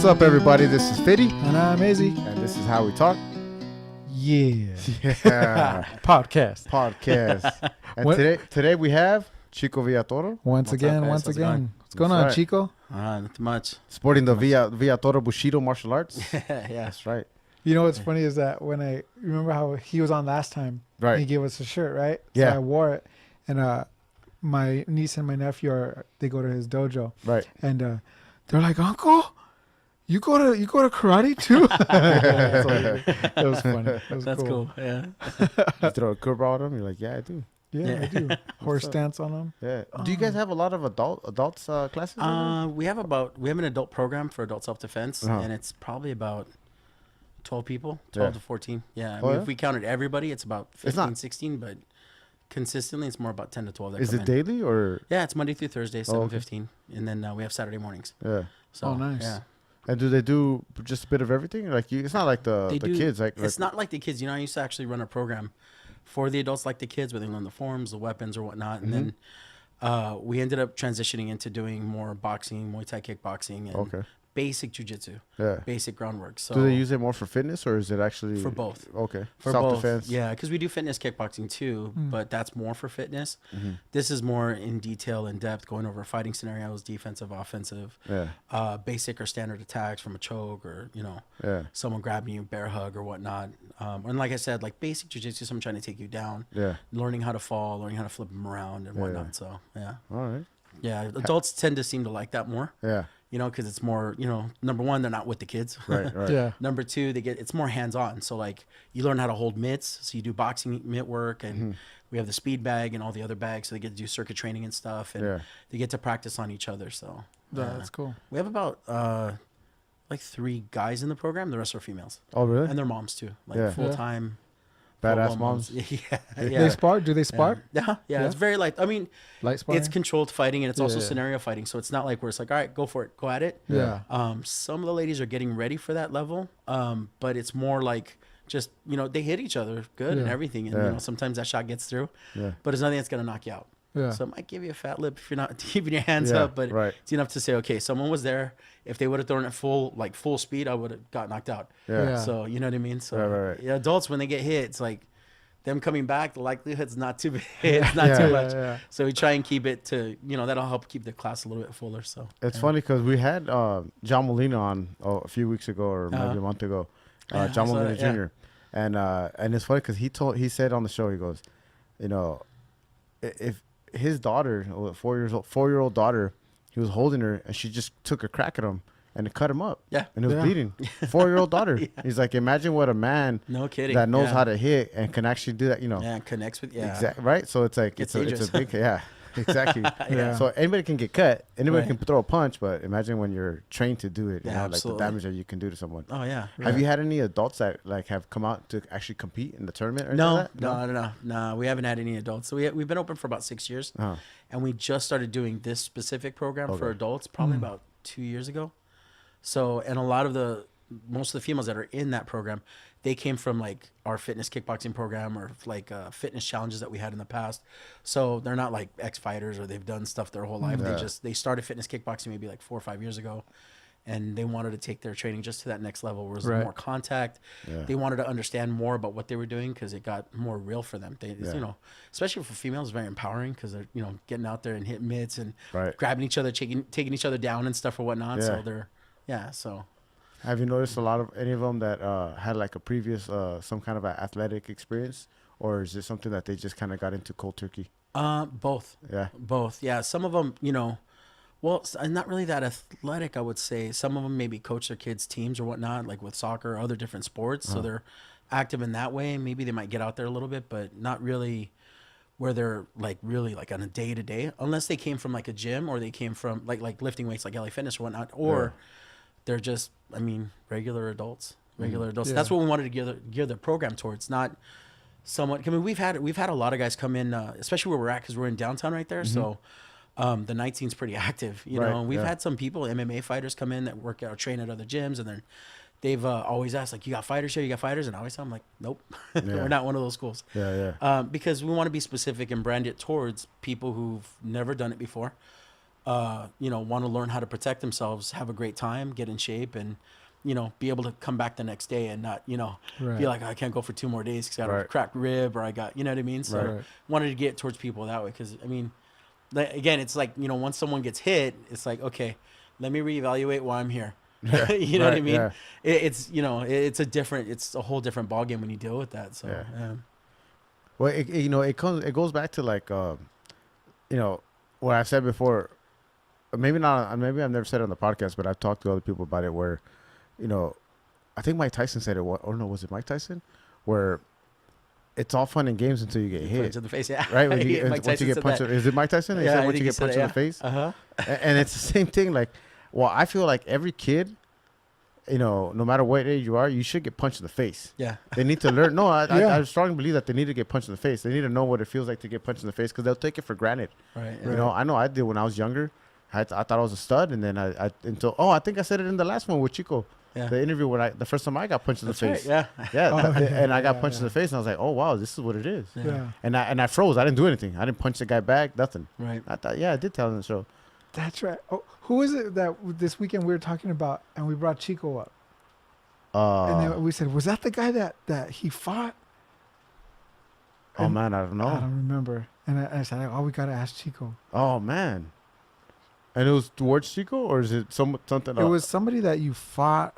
up, everybody? This is Fitty. And I'm Izzy. And this is How We Talk. Yeah. Yeah. Podcast. And today we have Chico Villatoro. Once again. What's going on, right. Chico? Not much. Sporting the Villatoro Bushido martial arts. Yeah. That's right. You know what's funny is that when I remember how he was on last time, Right. he gave us a shirt, right? Yeah. So I wore it, and my niece and my nephew they go to his dojo, Right. and they're like, "Uncle, you go to karate too?" It was funny. It was That's cool. Yeah. You throw a curveball at him. You're like, yeah, I do. Yeah, I do. Horse stance on them. Yeah. Do you guys have a lot of adults classes? We have an adult program for adult self-defense, and it's probably about 12 people, 12 to 14. Yeah. If we counted everybody, it's about 15, 16, but consistently it's more about 10 to 12. That Is come it in. daily or? Yeah, it's Monday through Thursday, 7:15, and then we have Saturday mornings. Yeah. So, nice. Yeah. And do they do just a bit of everything? Like it's not like the kids. It's not like the kids. You know, I used to actually run a program for the adults like the kids, where they learn the forms, the weapons, or whatnot. And then we ended up transitioning into doing more boxing, Muay Thai kickboxing, and basic jiu-jitsu, basic groundwork. So do they use it more for fitness, or is it actually for both? Okay, for self-defense. Both. Yeah, because we do fitness kickboxing too, but that's more for fitness. This is more in detail, in depth, going over fighting scenarios, defensive, offensive, basic or standard attacks from a choke, or someone grabbing you, bear hug or whatnot. And like I said, like basic jiu-jitsu, someone trying to take you down, learning how to fall, learning how to flip them around and whatnot. So All right. Yeah, adults tend to seem to like that more. Yeah. You know, because it's more, number one, they're not with the kids. Right. Yeah. Number two, it's more hands-on. So like you learn how to hold mitts. So you do boxing mitt work, and we have the speed bag and all the other bags. So they get to do circuit training and stuff, and they get to practice on each other. So That's cool. we have about like 3 guys in the program. The rest are females. Oh, really? And their moms too, like full-time. Badass moms. Yeah. They spar? Do they spar? Yeah. It's very light. I mean, light sparring? It's controlled fighting, and it's also scenario fighting. So it's not like where it's like, all right, go for it, go at it. Yeah. Some of the ladies are getting ready for that level, but it's more like just they hit each other good and everything, and sometimes that shot gets through. Yeah. But it's nothing that's gonna knock you out. Yeah. So it might give you a fat lip if you're not keeping your hands up, but it's enough to say, okay, someone was there. If they would have thrown it full speed, I would have got knocked out. Yeah. So you know what I mean. So Right. Yeah, adults, when they get hit, it's like them coming back, the likelihood's not too big. It's not too much. Yeah. So we try and keep it to, that'll help keep the class a little bit fuller. So it's funny because we had John Molina on a few weeks ago, or maybe a month ago. John Molina Jr. And it's funny because he said on the show, he goes, if his daughter, 4-year-old daughter, he was holding her and she just took a crack at him and it cut him up. Yeah. And it was bleeding. 4-year-old daughter. He's like, imagine what a man no kidding that knows how to hit and can actually do that, Yeah, connects with Exactly. Right? So it's like, it's a big, exactly. So anybody can get cut. Anybody can throw a punch, but imagine when you're trained to do it, like the damage that you can do to someone. Oh, yeah. Have you had any adults that like have come out to actually compete in the tournament or No, that? No, we haven't had any adults. So we've been open for about 6 years, and we just started doing this specific program for adults probably about 2 years ago. So, and most of the females that are in that program, they came from like our fitness kickboxing program or like fitness challenges that we had in the past. So they're not like ex-fighters or they've done stuff their whole life. They started fitness kickboxing maybe like 4 or 5 years ago, and they wanted to take their training just to that next level where it was more contact. They wanted to understand more about what they were doing because it got more real for them. They, especially for females, it's very empowering because they're, getting out there and hitting mitts and grabbing each other, taking each other down and stuff or whatnot. So they're, so. Have you noticed any of them that had like a previous, some kind of an athletic experience, or is it something that they just kind of got into cold turkey? Both. Yeah. Both. Yeah. Some of them, well, not really that athletic, I would say. Some of them maybe coach their kids' teams or whatnot, like with soccer or other different sports. So they're active in that way. Maybe they might get out there a little bit, but not really where they're like really like on a day-to-day, unless they came from like a gym or they came from like lifting weights like LA Fitness or whatnot, or they're just, regular adults. That's what we wanted to gear the program towards. Not someone. I mean, we've had a lot of guys come in, especially where we're at because we're in downtown right there. So the night scene's pretty active. You know, we've had some people, MMA fighters, come in that work out, train at other gyms, and then they've always asked, like, you got fighters here? You got fighters? And I always tell them, like, nope, we're not one of those schools. Yeah. Because we want to be specific and brand it towards people who've never done it before. want to learn how to protect themselves, have a great time, get in shape, and be able to come back the next day and not be like, I can't go for 2 more days because I got a cracked rib or I got, you know what I mean? So wanted to get towards people that way because, I mean, again, it's like, once someone gets hit, it's like, okay, let me reevaluate why I'm here. You know what I mean? Yeah. It's it's a whole different ballgame when you deal with that. So, well, it goes back to like, what I've said before. Maybe not. Maybe I've never said it on the podcast, but I've talked to other people about it. Where, I think Mike Tyson said it. Or no, was it Mike Tyson? Where it's all fun and games until you get hit. Punch in the face, yeah. Right? Once you get punched, is it Mike Tyson? He said once you get punched in the face. And it's the same thing. Like, well, I feel like every kid, no matter what age you are, you should get punched in the face. Yeah. They need to learn. No, I strongly believe that they need to get punched in the face. They need to know what it feels like to get punched in the face because they'll take it for granted. Right. I know I did when I was younger. I thought I was a stud, and then I think I said it in the last one with Chico. Yeah. The interview when the first time I got punched in the face. Right, and I got punched in the face, and I was like, oh wow, this is what it is. Yeah. And I froze. I didn't do anything. I didn't punch the guy back. Nothing. Right. I thought, I did tell him the show. That's right. Oh, who is it that this weekend we were talking about, and we brought Chico up? And then we said, was that the guy that he fought? Oh man, I don't know. I don't remember. And I said, we gotta ask Chico. Oh man. And it was towards Chico, or is it something else? It was somebody that you fought,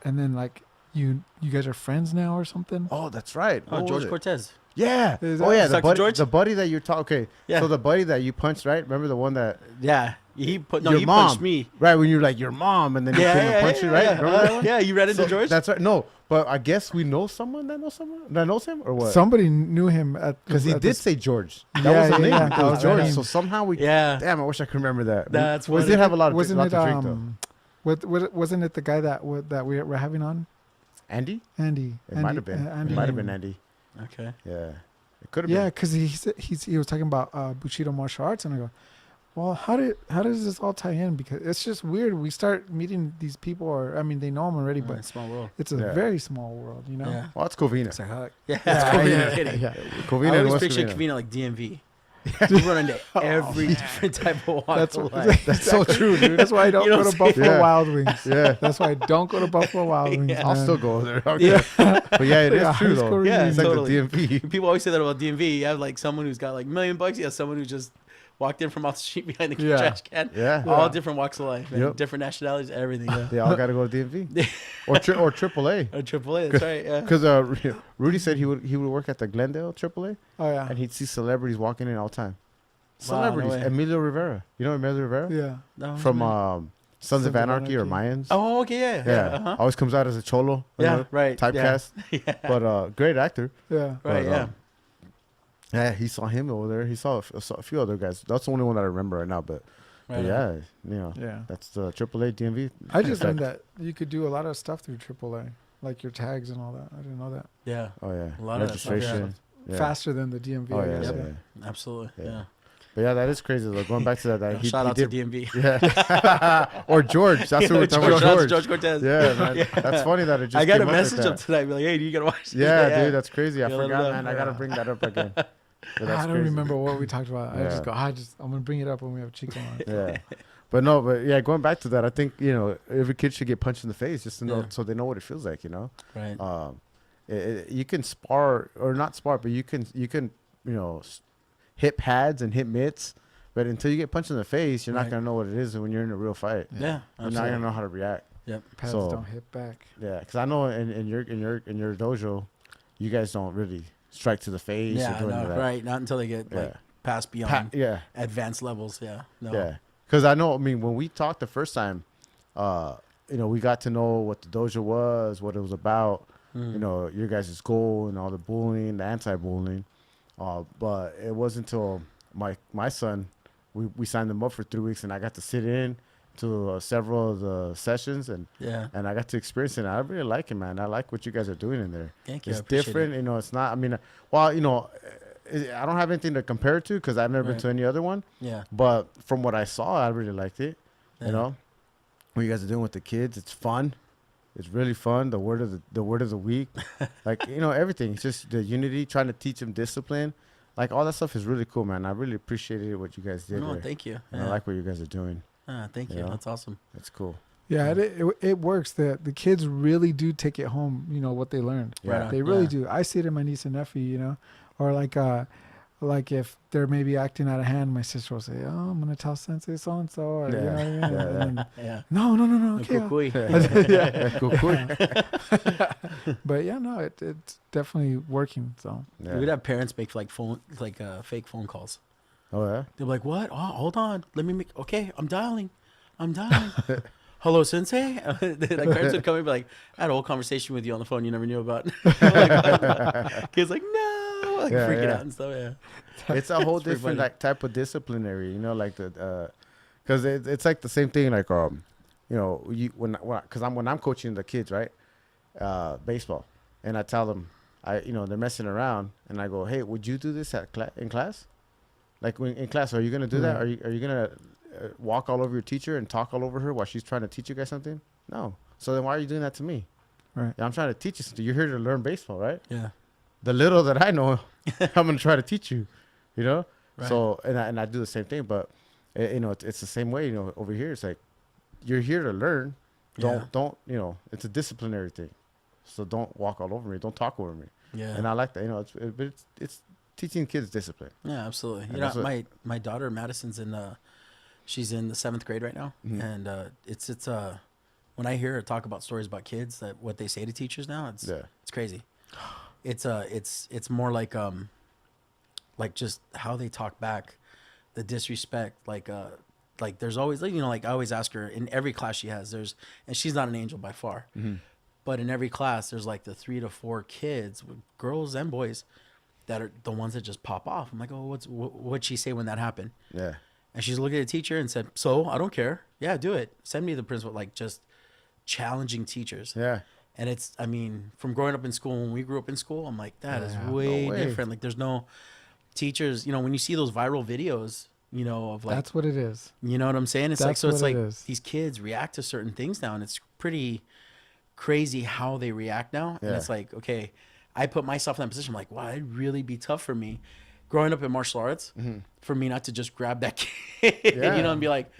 and then like you guys are friends now or something. Oh, that's right. Oh, George Cortez. Yeah. The buddy that you talk. Okay. Yeah. So the buddy that you punched, right? Remember the one that? Yeah. He punched me. Right, when you're like your mom, and then he came and punched you, right? Yeah. Remember that one? Yeah, you ran into George? That's right. No, but I guess we know someone that knows him, or what? Somebody knew him because he did say George. That was his name. That was George. So somehow we. Yeah. Damn, I wish I could remember that. That's what. We did have a lot of drink though. Wasn't it the guy that we were having on? Andy. It might have been. It might have been Andy. Okay. Yeah. It could have been. Yeah, because he was talking about Bushido martial arts, and I go, well, how does this all tie in? Because it's just weird. We start meeting these people, they know them already, but small world. It's a very small world, Yeah. Well, it's Covina. It's it's Covina. Yeah. Covina. I always picture Covina like DMV. You run into every different type of walk of life. That's so true, dude. That's why I don't go to Buffalo Wild Wings. Yeah. That's why I don't go to Buffalo Wild Wings. I'll still go there. Okay. Yeah. But it is true though. Yeah, it's totally. Like the DMV. People always say that about DMV. You have like someone who's got like $1 million. You have someone who just walked in from off the street behind the trash can. Yeah. All different walks of life. And different nationalities, everything. Yeah. They all got to go to DMV. or AAA. Or AAA, that's right, yeah. Because Rudy said he would work at the Glendale AAA. Oh, yeah. And he'd see celebrities walking in all the time. Celebrities. Wow, no Emilio Rivera. You know Emilio Rivera? Yeah. No, from Sons of Anarchy or Mayans. Oh, okay, yeah. Uh-huh. Always comes out as a cholo. Right. Typecast. Yeah. But great actor. Yeah. Right, yeah. Yeah, he saw him over there. He saw a few other guys. That's the only one that I remember right now. But yeah, that's the AAA DMV. I just learned that you could do a lot of stuff through AAA, like your tags and all that. I didn't know that. Yeah. Oh yeah. A lot registration. Of that faster than the DMV. Oh yeah. Absolutely. Yeah. But yeah, that is crazy though. Going back to that, shout out to DMV. Yeah. Or George. That's what we're talking about. George Cortez. Yeah, man. That's funny that it just. I got a message up tonight. Be like, hey, you gotta watch this. Yeah, dude, that's crazy. I forgot, man. I gotta bring that up again. I don't remember what we talked about. I just go, I'm gonna bring it up when we have Chico on. Yeah. But going back to that, I think, every kid should get punched in the face just to know, so they know what it feels like, Right. You can spar or not spar, but you can hit pads and hit mitts, but until you get punched in the face, you're not gonna know what it is when you're in a real fight. Yeah, you're not gonna know how to react. Yep. Pads don't hit back. Yeah, because I know in your dojo, you guys don't really strike to the face. Yeah, right. Not until they get past beyond advanced levels. Yeah. No. Yeah, because I know. I mean, when we talked the first time, we got to know what the dojo was, what it was about. Your guys' goal and all the bullying, the anti-bullying. But it wasn't until my son, we signed him up for 3 weeks, and I got to sit in to several of the sessions, and I got to experience it. I really like it, man. I like what you guys are doing in there. Thank you. It's different, it's not. I mean, I don't have anything to compare it to because I've never been to any other one. Yeah. But from what I saw, I really liked it. Yeah. What you guys are doing with the kids, it's fun. It's really fun. The word of the week, like everything. It's just the unity, trying to teach them discipline, Like all that stuff is really cool, man. I really appreciated what you guys did. No, thank you. And I like what you guys are doing. Thank you. That's awesome. That's cool. Yeah, it works. The kids really do take it home, you know, what they learned. Yeah. They really do. I see it in my niece and nephew, you know, or like if they're maybe acting out of hand, my sister will say, "Oh, I'm gonna tell Sensei so and so," or you know what I mean? And then, no, okay. But yeah, no, it's definitely working. So we'd have parents make like fake phone calls. Oh yeah. They're like, "What? Oh, hold on. Let me make. Okay, I'm dialing. Hello, Sensei." Like parents would come and be like, "I had a whole conversation with you on the phone you never knew about." Kids like, "No," like freaking out and stuff. Yeah, it's a whole different like type of disciplinary, you know, like the because it's like the same thing, like you know, when I'm coaching the kids, right, baseball, and I tell them, you know, they're messing around, and I go, "Hey, would you do this in class? Like in class, are you gonna do that? Are you gonna walk all over your teacher and talk all over her while she's trying to teach you guys something? No. So then why are you doing that to me? Right. Yeah, I'm trying to teach you something. You're here to learn baseball, right? Yeah. The little that I know, I'm gonna try to teach you. You know. Right. So and I do the same thing, but you know, it's the same way. You know, over here it's like you're here to learn. Don't you know? It's a disciplinary thing. So don't walk all over me. Don't talk over me. Yeah. And I like that. You know, it's teaching kids discipline. Yeah, absolutely. And you know, my daughter Madison's she's in the 7th grade right now, and it's when I hear her talk about stories about kids, that what they say to teachers now, it's crazy. It's more like just how they talk back, the disrespect, like there's always, like, you know, like I always ask her in every class she has, and she's not an angel by far, but in every class there's like the 3 to 4 kids, girls and boys, that are the ones that just pop off. I'm like, oh, what'd she say when that happened? Yeah. And she's looking at the teacher and said, "So I don't care. Yeah, do it. Send me the principal." Like just challenging teachers. Yeah. And it's, I mean, from growing up in school, when we grew up in school, I'm like, that is way different. Like there's no teachers, you know, when you see those viral videos, you know, of like, that's what it is. You know what I'm saying? It's like, so it's like these kids react to certain things now, and it's pretty crazy how they react now. And it's like, okay, I put myself in that position. I'm like, wow, it'd really be tough for me growing up in martial arts, for me not to just grab that kid, you know, and be like,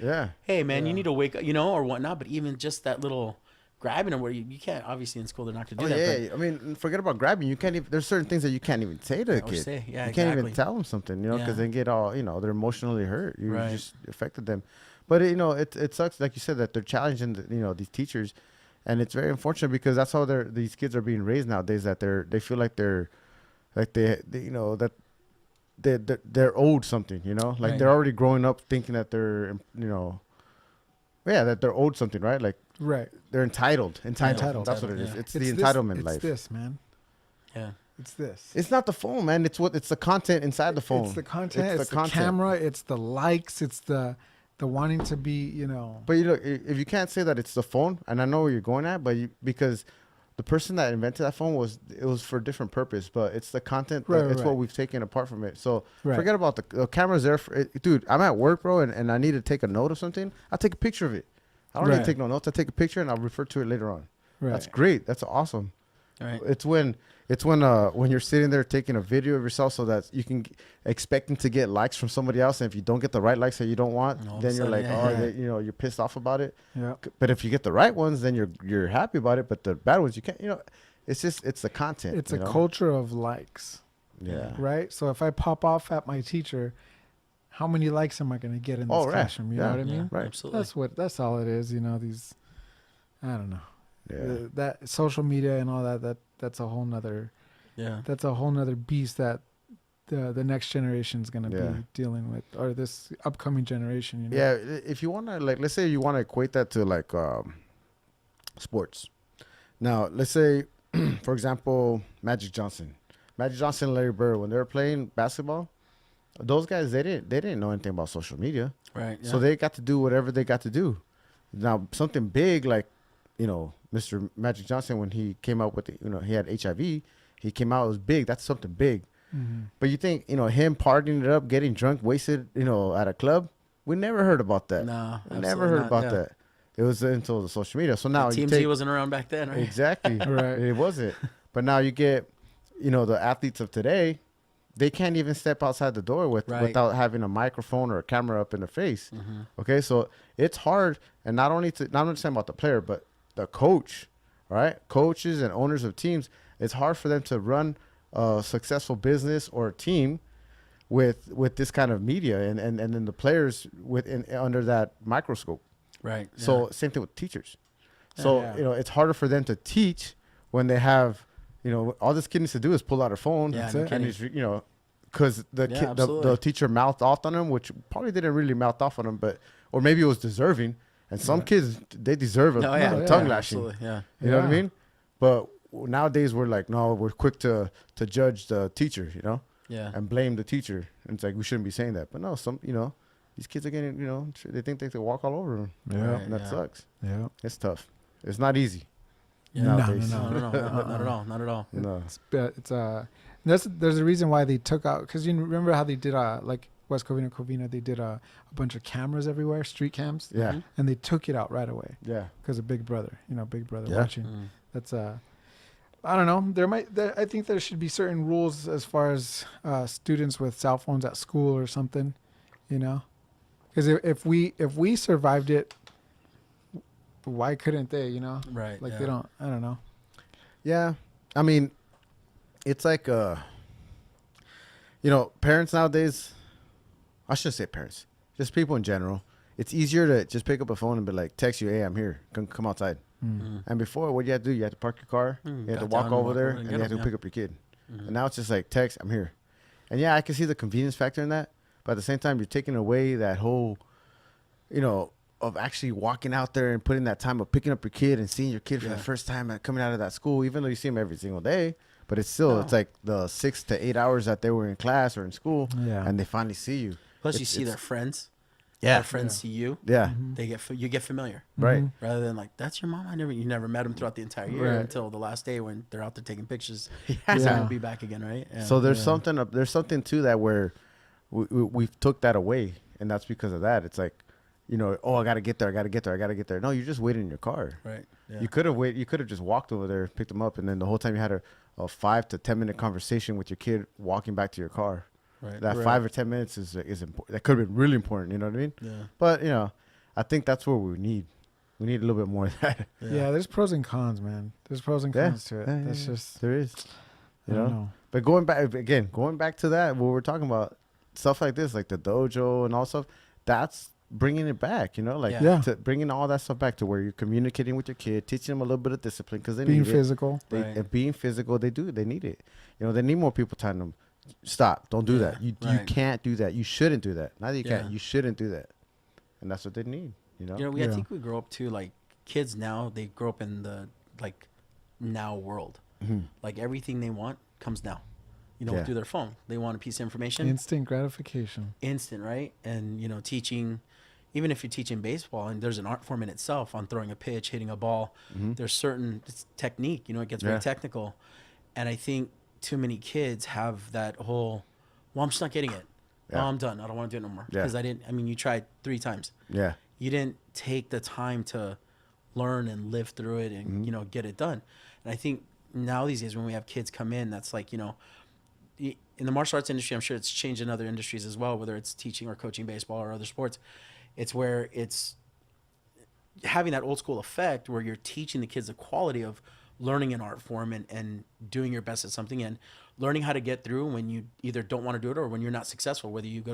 hey man, you need to wake up, you know, or whatnot. But even just that little grabbing them, where you can't, obviously in school they're not gonna do that. Yeah, I mean, forget about grabbing. You can't even, there's certain things that you can't even say to a kid. You can't even tell them something, you know, because they get all, you know, they're emotionally hurt. You just affected them. But you know, it sucks, like you said, that they're challenging you know, these teachers, and it's very unfortunate because that's how these kids are being raised nowadays. That they feel like they're like they you know, that they're owed something, you know, like they're already growing up thinking that they're, you know, that they're owed something, right? Like they're entitled. That's what it is. It's the entitlement life. It's this, man. Yeah. It's this. It's not the phone, man. It's the content inside the phone. It's the content. It's the camera. It's the likes. It's the wanting to be, you know. But you know, if you can't say that it's the phone, and I know where you're going at, but because the person that invented that phone was for a different purpose, but it's the content. It's what we've taken apart from it. So forget about the camera's there. Dude, I'm at work, bro, and I need to take a note of something. I'll take a picture of it. I don't need to take no notes. I take a picture and I'll refer to it later on. That's great. That's awesome. Right. It's when you're sitting there taking a video of yourself so that you can expecting to get likes from somebody else, and if you don't get the right likes that you don't want, then you're like, you know, you're pissed off about it. Yeah. But if you get the right ones, then you're happy about it. But the bad ones, you can't. You know, it's the content. It's a culture of likes. Yeah. Right. So if I pop off at my teacher, how many likes am I going to get in this classroom? You know what I mean? Right. Absolutely. That's all it is. You know, these, I don't know. Yeah. That social media and all that's a whole nother. Yeah. That's a whole nother beast that the next generation is going to be dealing with, or this upcoming generation. You know? Yeah. If you want to, like, let's say you want to equate that to like sports. Now, let's say, for example, Magic Johnson and Larry Bird, when they were playing basketball, those guys, they didn't know anything about social media. Right. Yeah. So they got to do whatever they got to do. Now, something big like, you know, Mr. Magic Johnson, when he came out with, you know, he had HIV, he came out, it was big. That's something big. Mm-hmm. But you think, you know, him partying it up, getting drunk, wasted, you know, at a club, we never heard about that. No, we never heard about that. It was until the social media. So now TMZ wasn't around back then, right? Exactly. Right. It wasn't. But now you get, you know, the athletes of today, they can't even step outside the door without having a microphone or a camera up in their face. Okay, so it's hard, and not only saying about the player, but the coach, right? Coaches and owners of teams, it's hard for them to run a successful business or a team with this kind of media and then the players under that microscope. Right. Yeah. So same thing with teachers. So it's harder for them to teach when they have, all this kid needs to do is pull out her phone. Yeah, and he's, because the teacher mouthed off on him, which probably didn't really mouth off on him, or maybe it was deserving. And some kids, they deserve a tongue lashing. Absolutely. Yeah. You know what I mean? But nowadays we're like, no, we're quick to judge the teacher, Yeah. and blame the teacher. And it's like, we shouldn't be saying that. But no, these kids are getting, they think they can walk all over them. Yeah. And that sucks. Yeah. It's tough. It's not easy. Yeah. Nowadays. No, not at all. Not at all. No. There's a reason why they took out, because you remember how they did like West Covina, they did a bunch of cameras everywhere, street cams. Yeah. And they took it out right away. Yeah. Because of Big Brother, Big Brother watching. That's I don't know. I think there should be certain rules as far as students with cell phones at school or something, because if we survived it, why couldn't they? Right. Like they don't. I don't know. Yeah. I mean, it's like parents nowadays. I shouldn't say parents, just people in general. It's easier to just pick up a phone and be like, text you, hey, I'm here, come outside. And before, what you had to do, you had to park your car, you had to walk over there, and you had to pick up your kid. And now it's just like, text, I'm here. And yeah, I can see the convenience factor in that, but at the same time, you're taking away that whole, of actually walking out there and putting that time of picking up your kid and seeing your kid for the first time and coming out of that school, even though you see them every single day. But it's still, it's like the 6 to 8 hours that they were in class or in school, and they finally see you. Plus, you see their friends. Yeah. Their friends see you. Yeah. You get familiar. Right. Rather than like, that's your mom. You never met them throughout the entire year until the last day when they're out there taking pictures. So we'll be back again, right? Yeah. So there's something to that where we've took that away, and that's because of that. It's like, I gotta get there. No, you're just waiting in your car. Right. Yeah. You could have just walked over there, picked them up, and then the whole time you had a 5 to 10 minute conversation with your kid walking back to your car. Right. That 5 or 10 minutes is important. That could have been really important. You know what I mean? Yeah. But I think that's what we need. We need a little bit more of that. Yeah. There's pros and cons, man. There's pros and cons to it. That's just there is. I don't know. But going back to that, what we're talking about, stuff like this, like the dojo and all stuff, that's bringing it back. To bringing all that stuff back to where you're communicating with your kid, teaching them a little bit of discipline because they being need physical. And being physical, they need it. They need more people telling them, stop, don't do that. You can't do that. You shouldn't do that. Not that you can't. You shouldn't do that. And that's what they need. I think we grow up too, like kids now, they grow up in the like now world. Like everything they want comes now. Through their phone. They want a piece of information. Instant gratification. Instant, right? And teaching, even if you're teaching baseball, and there's an art form in itself on throwing a pitch, hitting a ball. There's certain technique. It gets very technical, and I think too many kids have that whole, well, I'm just not getting it. Yeah. Oh, I'm done. I don't want to do it no more. Because you tried 3 times. Yeah. You didn't take the time to learn and live through it and, get it done. And I think now these days when we have kids come in, that's like, in the martial arts industry, I'm sure it's changed in other industries as well, whether it's teaching or coaching baseball or other sports. It's where it's having that old school effect where you're teaching the kids the quality of learning an art form and doing your best at something and learning how to get through when you either don't want to do it or when you're not successful, whether you've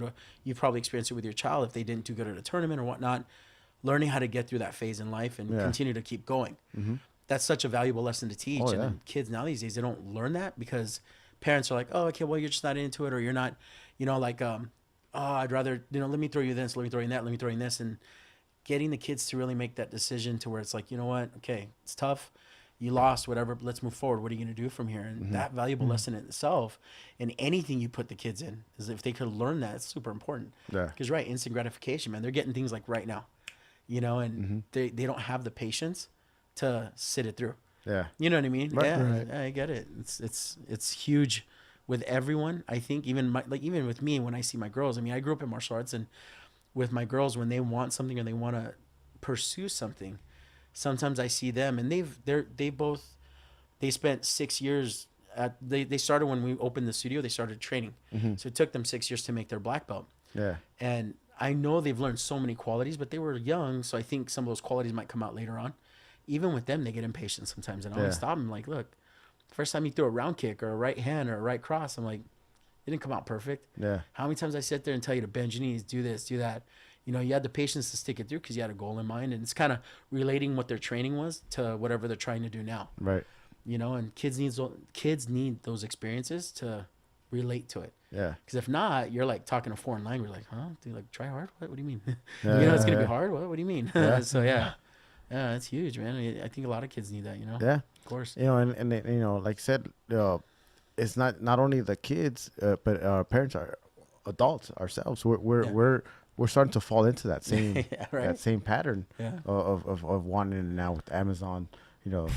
probably experienced it with your child if they didn't do good at a tournament or whatnot, learning how to get through that phase in life and continue to keep going. That's such a valuable lesson to teach. And then kids now these days, they don't learn that because parents are like, oh, okay, well, you're just not into it, or you're not, I'd rather, let me throw you this, let me throw you that, let me throw you this. And getting the kids to really make that decision to where it's like, you know what, okay, it's tough. You lost, whatever, but let's move forward. What are you going to do from here? And that valuable lesson in itself, and anything you put the kids in, is if they could learn that, it's super important. Yeah. Because, instant gratification, man. They're getting things like right now, and they don't have the patience to sit it through. Yeah. You know what I mean? Right. Yeah, right. I get it. It's huge with everyone. I think even with me, when I see my girls, I grew up in martial arts, and with my girls, when they want something or they want to pursue something, sometimes I see them, and they spent 6 years they started when we opened the studio. They started training, so it took them 6 years to make their black belt. Yeah. And I know they've learned so many qualities, but they were young, so I think some of those qualities might come out later on. Even with them, they get impatient sometimes, and I always stop them like, look, first time you throw a round kick or a right hand or a right cross, I'm like, it didn't come out perfect. Yeah. How many times I sit there and tell you to bend your knees, do this, do that. You know, you had the patience to stick it through because you had a goal in mind, and it's kind of relating what their training was to whatever they're trying to do now. Right. You know, and kids need those experiences to relate to it. Yeah. Because if not, you're like talking a foreign language, like, huh? Dude, like, try hard? What do you mean? It's gonna be hard. What do you mean? So yeah, it's huge, man. I think a lot of kids need that. You know. Yeah. Of course. You know, and you know, like I said, it's not only the kids, but our parents are adults ourselves. We're starting to fall into that same that same pattern of wanting it now with Amazon. You know,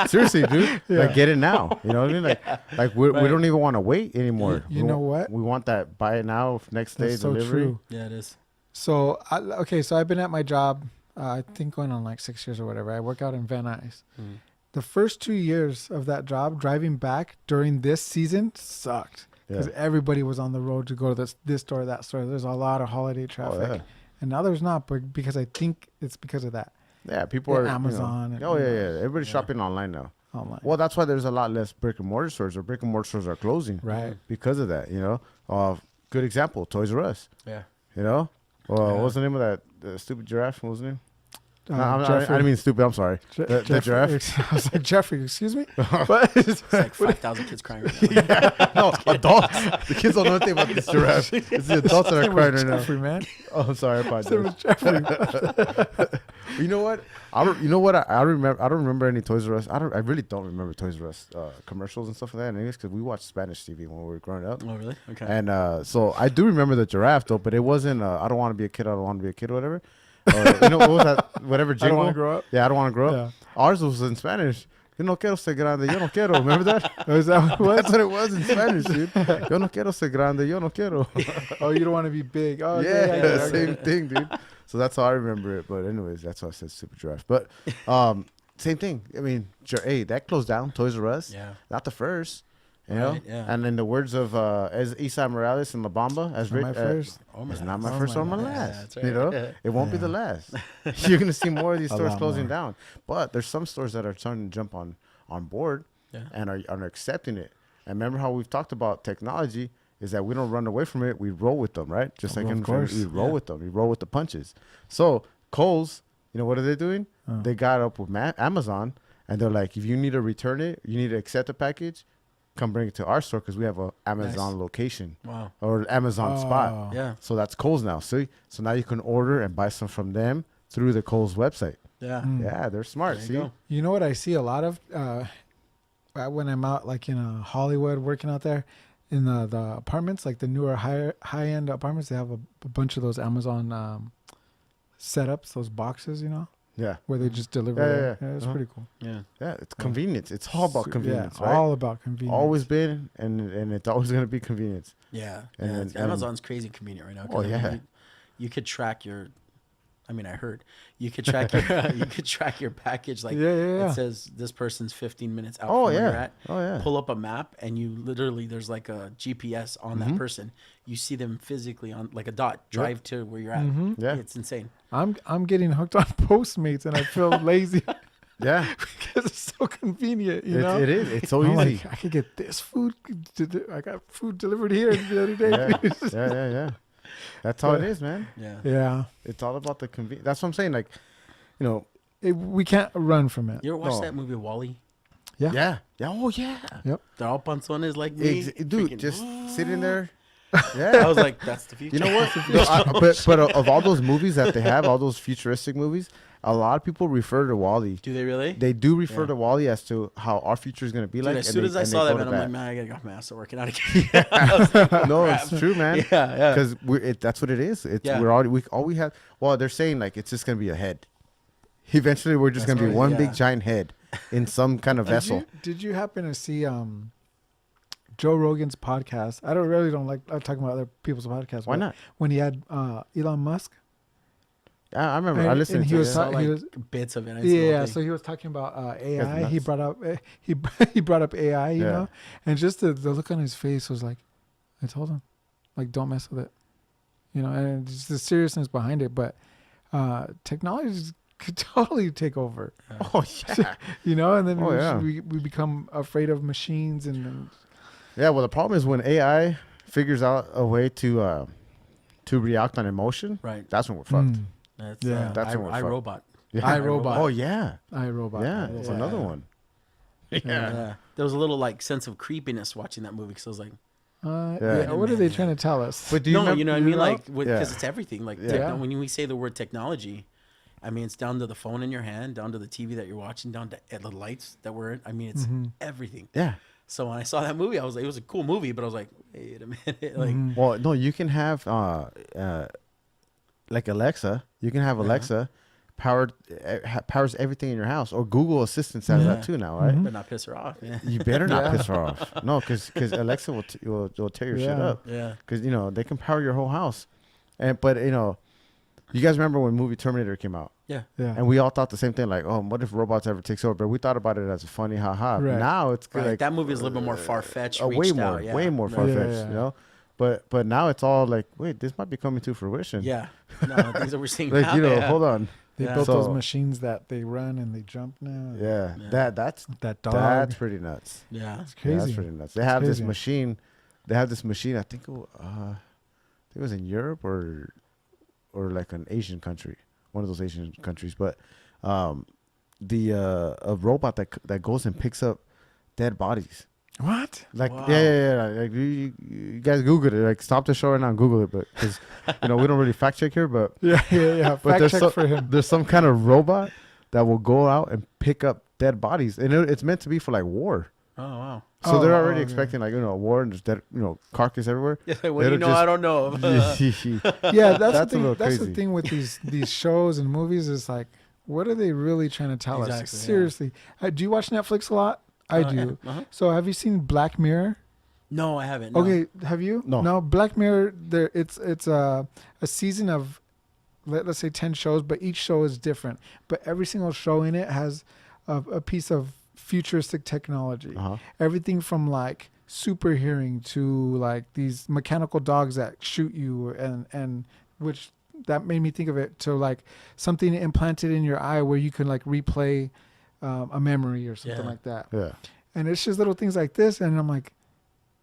seriously, dude. Like, get it now. You know what I mean? Like we don't even want to wait anymore. You know what? We want that buy it now, next day That's delivery. So true. Yeah, it is. So so I've been at my job, I think going on like 6 years or whatever. I work out in Van Nuys. The first 2 years of that job, driving back during this season sucked because everybody was on the road to go to this store, that store. There's a lot of holiday traffic, and now there's not, but because I think it's because of that. Yeah, people are Amazon. Everybody's shopping online now. Online. Well, that's why there's a lot less brick and mortar stores, or brick and mortar stores are closing, right? Because of that, you know. Good example, Toys R Us. Yeah. You know, what was the name of that stupid giraffe? What was the name? I didn't mean stupid. I'm sorry. The giraffe. I was like, Jeffrey, excuse me? But it's like 5,000 kids crying right now. No, adults. The kids don't know anything about this giraffe. It's the adults that are crying right now. Jeffrey, man. Oh, I'm sorry. I apologize. Jeffrey. You know what? I remember. I don't remember any Toys R Us. I really don't remember Toys R Us commercials and stuff like that. Anyways, because we watched Spanish TV when we were growing up. Oh, really? Okay. And so I do remember the giraffe though, but it wasn't. I don't want to be a kid. I don't want to be a kid or whatever. You know what was that? Whatever jingle. I don't want to grow up. Yeah, I don't want to grow up. Yeah. Ours was in Spanish. Yo no quiero ser grande, yo no quiero. Remember that? Is that what it was? That's what it was in Spanish, dude. Yo no quiero ser grande, yo no quiero. Oh, you don't want to be big. Oh, yeah, same thing, dude. So that's how I remember it. But anyways, that's why I said Super Giraffe. But same thing. I mean, hey, that closed down, Toys R Us. Yeah. Not the first. You know? Yeah. And in the words of as Isai Morales and La Bamba, as my first. It's not my first or my last. That's right. You know, it won't be the last. You're gonna see more of these stores closing down. But there's some stores that are starting to jump on board and are accepting it. And remember how we've talked about technology is that we don't run away from it. We roll with them, right? Just like we roll with them. We roll with the punches. So Kohl's, you know what are they doing? They got up with Amazon and they're like, if you need to return it, you need to accept the package. Come bring it to our store because we have a Amazon location. Wow. Or Amazon spot. Yeah. So that's Kohl's now. See? So now you can order and buy some from them through the Kohl's website. Yeah. Yeah, they're smart. See? You know what I see a lot of when I'm out like in Hollywood working out there in the apartments, like the newer high-end apartments, they have a bunch of those Amazon setups, those boxes, you know? Yeah. Where they just deliver. Yeah, it's pretty cool. Yeah. Yeah, it's convenience. It's all about convenience, right? All about convenience. Always been, and it's always going to be convenience. Yeah. And Amazon's crazy convenient right now. Oh, yeah. You could track your... I mean, I heard you could track your package. Like it says this person's 15 minutes out from where you're at. Oh yeah. Pull up a map and you literally there's like a GPS on that person. You see them physically on like a dot. Drive to where you're at. Yeah, it's insane. I'm getting hooked on Postmates and I feel lazy. Yeah, because it's so convenient. You know, it is. It's so easy. Like, I could get this food. I got food delivered here the other day. Yeah. That's how it is, man. Yeah. It's all about the convenience. That's what I'm saying. Like, you know, we can't run from it. You ever watched that movie WALL-E? Yeah. Oh yeah. Yep. They're all panzones like me, dude. Just sitting there. Yeah. I was like, that's the future. You know what? But of all those movies that they have, all those futuristic movies, a lot of people refer to WALL-E. Do they really? They do refer to WALL-E as to how our future is going to be. Dude, like. As soon as I saw that, man, I'm like, man, I gotta go my ass to working out again. No, it's true, man. Yeah. Because that's what it is. We're all we have. Well, they're saying like it's just going to be a head. Eventually, we're just going to be one big giant head in some kind of vessel. Did you happen to see Joe Rogan's podcast? I don't like talking about other people's podcasts. Why not? When he had Elon Musk. I remember. I listened to he was bits of it. Yeah, so he was talking about AI. He brought up he brought up AI, you know, and just the look on his face was like, I told him, like, don't mess with it, you know, and just the seriousness behind it. But technology could totally take over. Oh yeah, you know, and then we become afraid of machines and. Yeah, well, the problem is when AI figures out a way to react on emotion. Right. That's when we're fucked. That's when we're fucked. iRobot. Yeah. iRobot. Oh yeah. iRobot. Yeah, that's another one. Yeah. There was a little like sense of creepiness watching that movie because I was like, what are they trying to tell us? But you know what I mean? Like, because it's everything. Like, when we say the word technology, I mean, it's down to the phone in your hand, down to the TV that you're watching, down to the lights that we're in. I mean, it's everything. Yeah. So when I saw that movie, I was like, it was a cool movie, but I was like, wait a minute. Like, well, no, you can have like Alexa. You can have Alexa powers everything in your house, or Google Assistant has that too now, right? Better not piss her off. Yeah. You better not piss her off. No, because Alexa will tear your shit up. Yeah. Because they can power your whole house, but you guys remember when movie Terminator came out? Yeah. And we all thought the same thing, like, oh, what if robots ever takes over? But we thought about it as a funny haha. Right. Now it's like that movie is a little bit more far fetched. Way more far fetched. You know. But now it's all like, wait, this might be coming to fruition. Yeah. No, things that we're seeing like, now. Hold on. They built those machines that they run and they jump now. Yeah. That's that dog. That's pretty nuts. Yeah. It's crazy. That's pretty nuts. They have this machine. I think it was in Europe or like an Asian country, one of those Asian countries. But a robot that goes and picks up dead bodies. What? Like, wow. Yeah. Like, you guys Google it. Like, stop the show right now and Google it. But because we don't really fact check here. But yeah. But fact check for him. There's some kind of robot that will go out and pick up dead bodies, and it's meant to be for like war. Oh wow. So they're already expecting like war and there's dead carcass everywhere. Yeah, what do you know? I don't know. Yeah, that's the thing. That's the thing with these shows and movies is like, what are they really trying to tell us? Seriously, do you watch Netflix a lot? I do. Uh-huh. So have you seen Black Mirror? No, I haven't. No. Okay, have you? No. Black Mirror. It's a season of let's say 10 shows, but each show is different. But every single show in it has a piece of futuristic technology. Everything from like super hearing to like these mechanical dogs that shoot you and which that made me think of it to like something implanted in your eye where you can like replay a memory or something like that. Yeah. And it's just little things like this, and I'm like,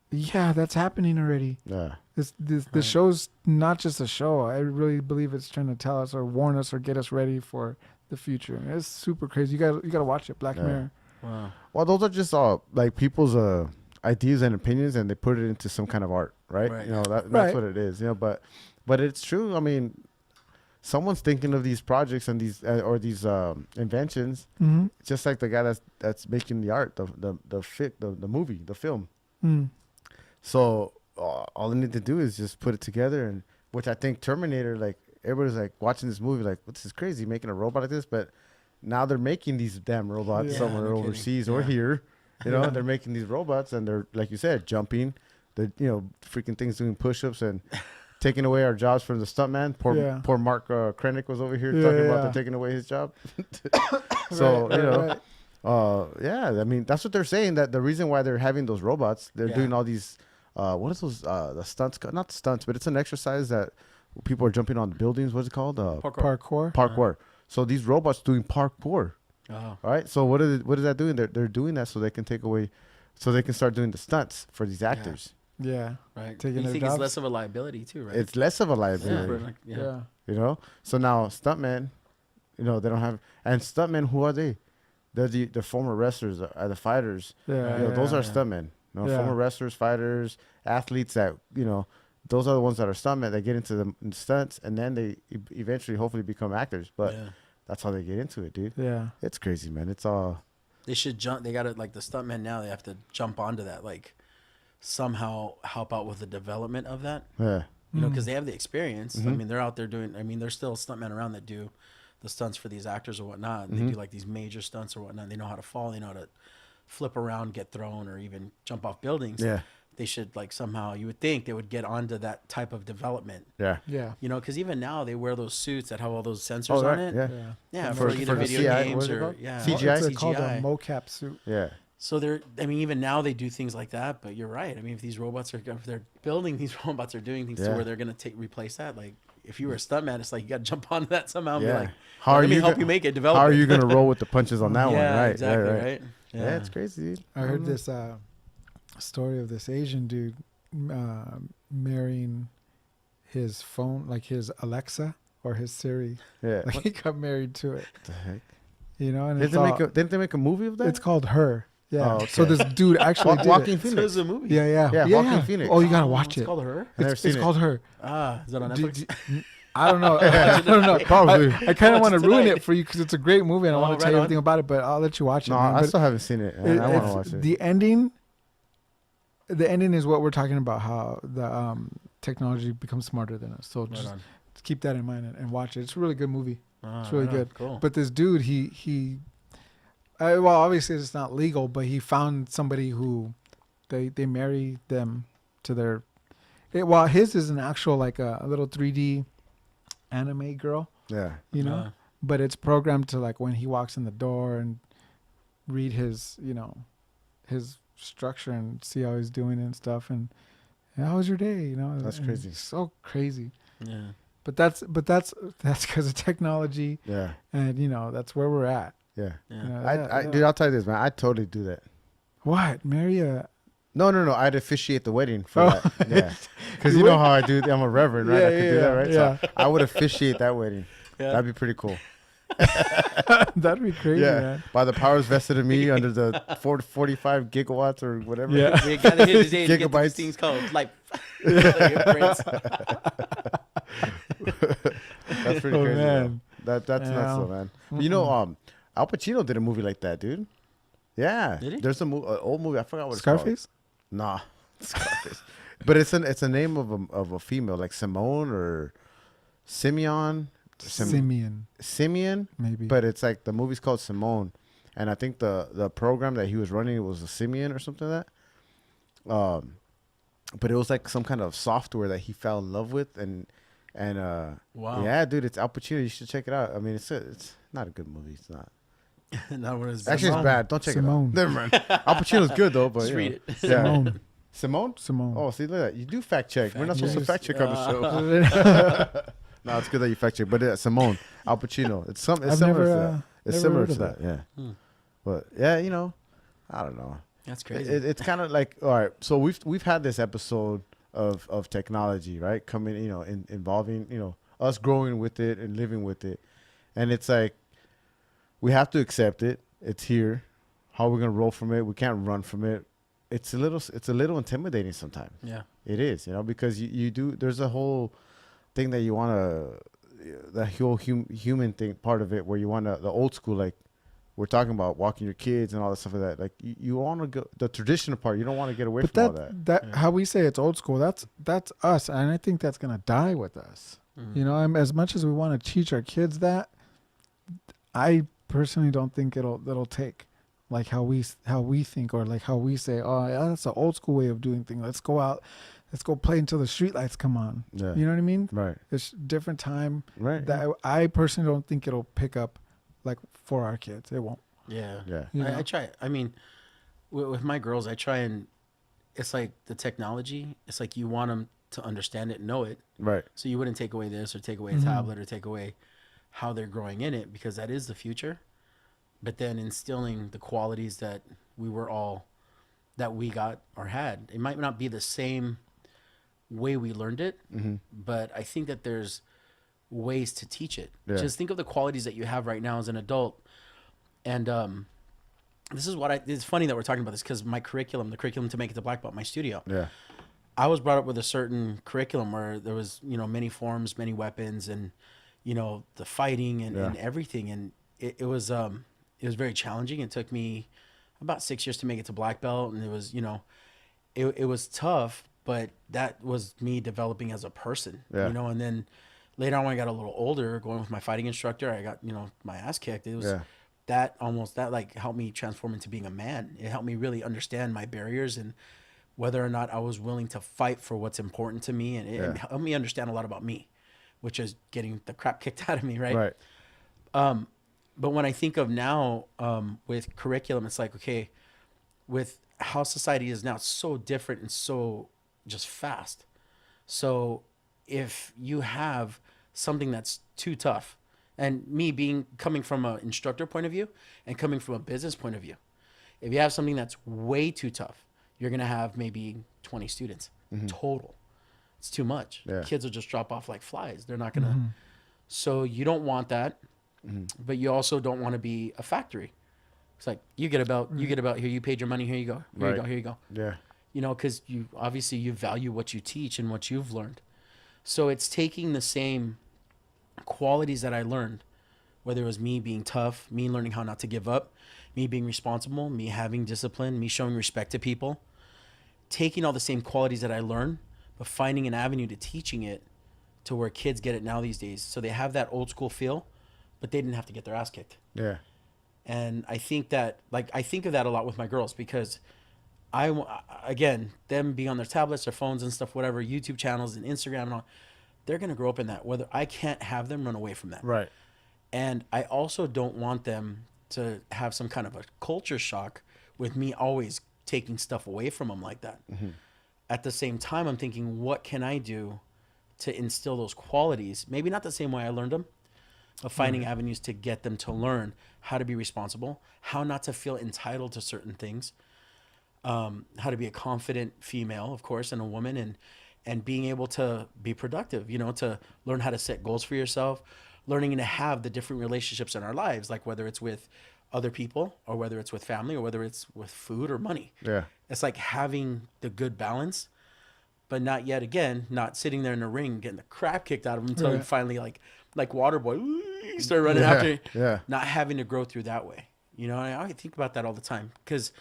yeah, that's happening already. Yeah. The show's not just a show. I really believe it's trying to tell us or warn us or get us ready for the future. It's super crazy. You got to watch it, Black Mirror. Wow. Well, those are just like people's ideas and opinions, and they put it into some kind of art, right? That's what it is. But it's true. I mean, someone's thinking of these projects and these inventions, just like the guy that's making the art, the movie, the film. So all they need to do is just put it together, and which I think Terminator, like everybody's like watching this movie, like, this is crazy, making a robot like this, but now they're making these damn robots somewhere overseas or here. They're making these robots, and they're, like you said, jumping. The freaking things doing push-ups and taking away our jobs from the stuntman. Poor Mark Krennic was over here talking about they're taking away his job. So I mean, that's what they're saying. That the reason why they're having those robots, they're doing all these. What is those? The stunts? Not the stunts, but it's an exercise that people are jumping on the buildings. What's it called? Parkour. So these robots doing parkour. Oh. All right. So what is that doing? They're doing that so they can take away, so they can start doing the stunts for these actors. Yeah. Right. You think it's less of a liability too, right? It's less of a liability. Yeah. So now stuntmen, they don't have, and stuntmen, who are they? They're the former wrestlers, the fighters. Those are stuntmen. Former wrestlers, fighters, athletes that those are the ones that are stuntmen that get into the stunts, and then they eventually hopefully become actors. But that's how they get into it, dude. Yeah. It's crazy, man. It's all. They should jump. They got to, like the stuntmen now. They have to jump onto that, like somehow help out with the development of that. Yeah. Because they have the experience. I mean, they're out there doing. I mean, there's still stuntmen around that do the stunts for these actors or whatnot. And they do like these major stunts or whatnot. They know how to fall. They know how to flip around, get thrown, or even jump off buildings. Yeah. they should like somehow, you would think they would get onto that type of development. Yeah. Yeah. You know, because even now they wear those suits that have all those sensors on it. Yeah. Yeah. For either video CI, games or CGI. It's called a mocap suit. Yeah. So I mean, even now they do things like that, but you're right. I mean, if they're building these robots or doing things to where they're going to replace that, like if you were a stuntman, it's like you got to jump onto that somehow and be like, let me help you make it, develop How are it. you going to roll with the punches on that one? Right. Exactly, right? Yeah, it's crazy, dude. I heard this story of this Asian dude marrying his phone, like his Alexa or his Siri. Yeah. Like he got married to it. What the heck? You know, and didn't they make a movie of that? It's called Her. Yeah. Oh, okay. So this dude actually did Walking it. Phoenix. So it's a movie. Yeah. Walking Phoenix. Oh, you gotta watch it. It's called Her. It's called Her. Is that on Netflix? I don't know. I don't know. Probably. I kind of want to ruin it for you because it's a great movie and I want to tell you on. everything about it, but I'll let you watch it. No, I still haven't seen it. I want to watch it. The ending is what we're talking about, how the technology becomes smarter than us. So just keep that in mind and watch it. It's a really good movie. It's really good. Cool. But this dude, well, obviously it's not legal, but he found somebody who they marry them to their. Well, his is an actual like a little 3D anime girl. Yeah. You know, but it's programmed to like when he walks in the door and read his his structure and see how he's doing and stuff. And how was your day? You know, that's crazy. It's so crazy. Yeah. But that's because of technology. Yeah. And that's where we're at. Yeah. Yeah. Dude, I'll tell you this, man. I'd totally do that. What? Marry a... No. I'd officiate the wedding for that. Yeah. Because you know how I do. I'm a reverend, right? I could do that, right? Yeah. So I would officiate that wedding. Yeah. That'd be pretty cool. That'd be crazy, man. By the powers vested in me under the 45 gigawatts or whatever. Yeah. We gotta hit today to get these things called like That's pretty crazy. Man. That's nuts, though, man. Mm-hmm. You know, Al Pacino did a movie like that, dude. Yeah. Did he? There's an old movie. I forgot what Scarface? it's called. Nah, Scarface. But it's a name of a female, like Simone or Simeon. Simeon, maybe. But it's like the movie's called Simone, and I think the program that he was running, it was a Simeon or something like that. But it was like some kind of software that he fell in love with, and wow. Yeah, dude, it's Al Pacino. You should check it out. I mean, it's not a good movie. It's not. Not one of his Actually, it's bad. Don't check Simone. it out. Never mind. Al Pacino's good though, but just read it. Yeah. Simone. Oh, see, look at that. You do fact check. We're not supposed to fact check on the show. No, it's good that you fact check. But Simone, Al Pacino. It's similar to that. It's similar to that. Yeah. But yeah, I don't know. That's crazy. It's kind of like, all right. So we've had this episode of technology, right? Coming, involving, us growing with it and living with it, and it's like we have to accept it. It's here. How are we gonna roll from it? We can't run from it. It's a little intimidating sometimes. Yeah, it is. Because you do. There's a whole thing that you want to, the whole human thing part of it, where you want to, the old school, like we're talking about walking your kids and all that stuff like that. Like you want to go the traditional part. You don't want to get away from all that. That how we say it's old school. That's us, and I think that's gonna die with us. Mm-hmm. As much as we want to teach our kids that, I personally don't think it'll take like how we think, or like how we say, oh yeah, that's an old school way of doing things. Let's go out. Let's go play until the street lights come on. Yeah. You know what I mean? Right. It's different time. Right. That I personally don't think it'll pick up like for our kids. It won't. Yeah. Yeah. I try. I mean, with my girls, I try, and it's like the technology. It's like you want them to understand it and know it. Right. So you wouldn't take away this or take away a tablet or take away how they're growing in it, because that is the future. But then instilling the qualities that we got or had. It might not be the same way we learned it, but I think that there's ways to teach it. Yeah. Just think of the qualities that you have right now as an adult. And this is it's funny that we're talking about this, because the curriculum to make it to black belt, my studio. Yeah. I was brought up with a certain curriculum where there was, many forms, many weapons, and, the fighting and everything. And it was very challenging. It took me about 6 years to make it to black belt. And it was, it was tough, but that was me developing as a person, and then later on when I got a little older, going with my fighting instructor, I got, my ass kicked. It was that like helped me transform into being a man. It helped me really understand my barriers and whether or not I was willing to fight for what's important to me, and it helped me understand a lot about me, which is getting the crap kicked out of me, right? But when I think of now with curriculum, it's like, okay, with how society is now, it's so different and so just fast. So if you have something that's too tough, and me coming from an instructor point of view and coming from a business point of view, if you have something that's way too tough, you're going to have maybe 20 students total. It's too much. Kids will just drop off like flies. They're not going to. So you don't want that, but you also don't want to be a factory. It's like, you get a belt, here, you paid your money, here you go, here you go. Yeah. You know, because you obviously you value what you teach and what you've learned. So it's taking the same qualities that I learned, whether it was me being tough, me learning how not to give up, me being responsible, me having discipline, me showing respect to people, taking all the same qualities that I learned, but finding an avenue to teaching it to where kids get it now these days. So they have that old school feel, but they didn't have to get their ass kicked. Yeah. And I think that, like, I think of that a lot with my girls, because again, them being on their tablets, their phones and stuff, whatever, YouTube channels and Instagram and all, they're going to grow up in that, whether I can't have them run away from that. Right. And I also don't want them to have some kind of a culture shock with me always taking stuff away from them like that. At the same time, I'm thinking, what can I do to instill those qualities? Maybe not the same way I learned them, but finding avenues to get them to learn how to be responsible, how not to feel entitled to certain things, how to be a confident female, of course, and a woman, and being able to be productive, you know, to learn how to set goals for yourself, learning to have the different relationships in our lives, like whether it's with other people or whether it's with family or whether it's with food or money. Yeah. It's like having the good balance, but not yet again, not sitting there in the ring getting the crap kicked out of them until you finally like Waterboy, start running after. Yeah. Not having to grow through that way. You know, I think about that all the time, because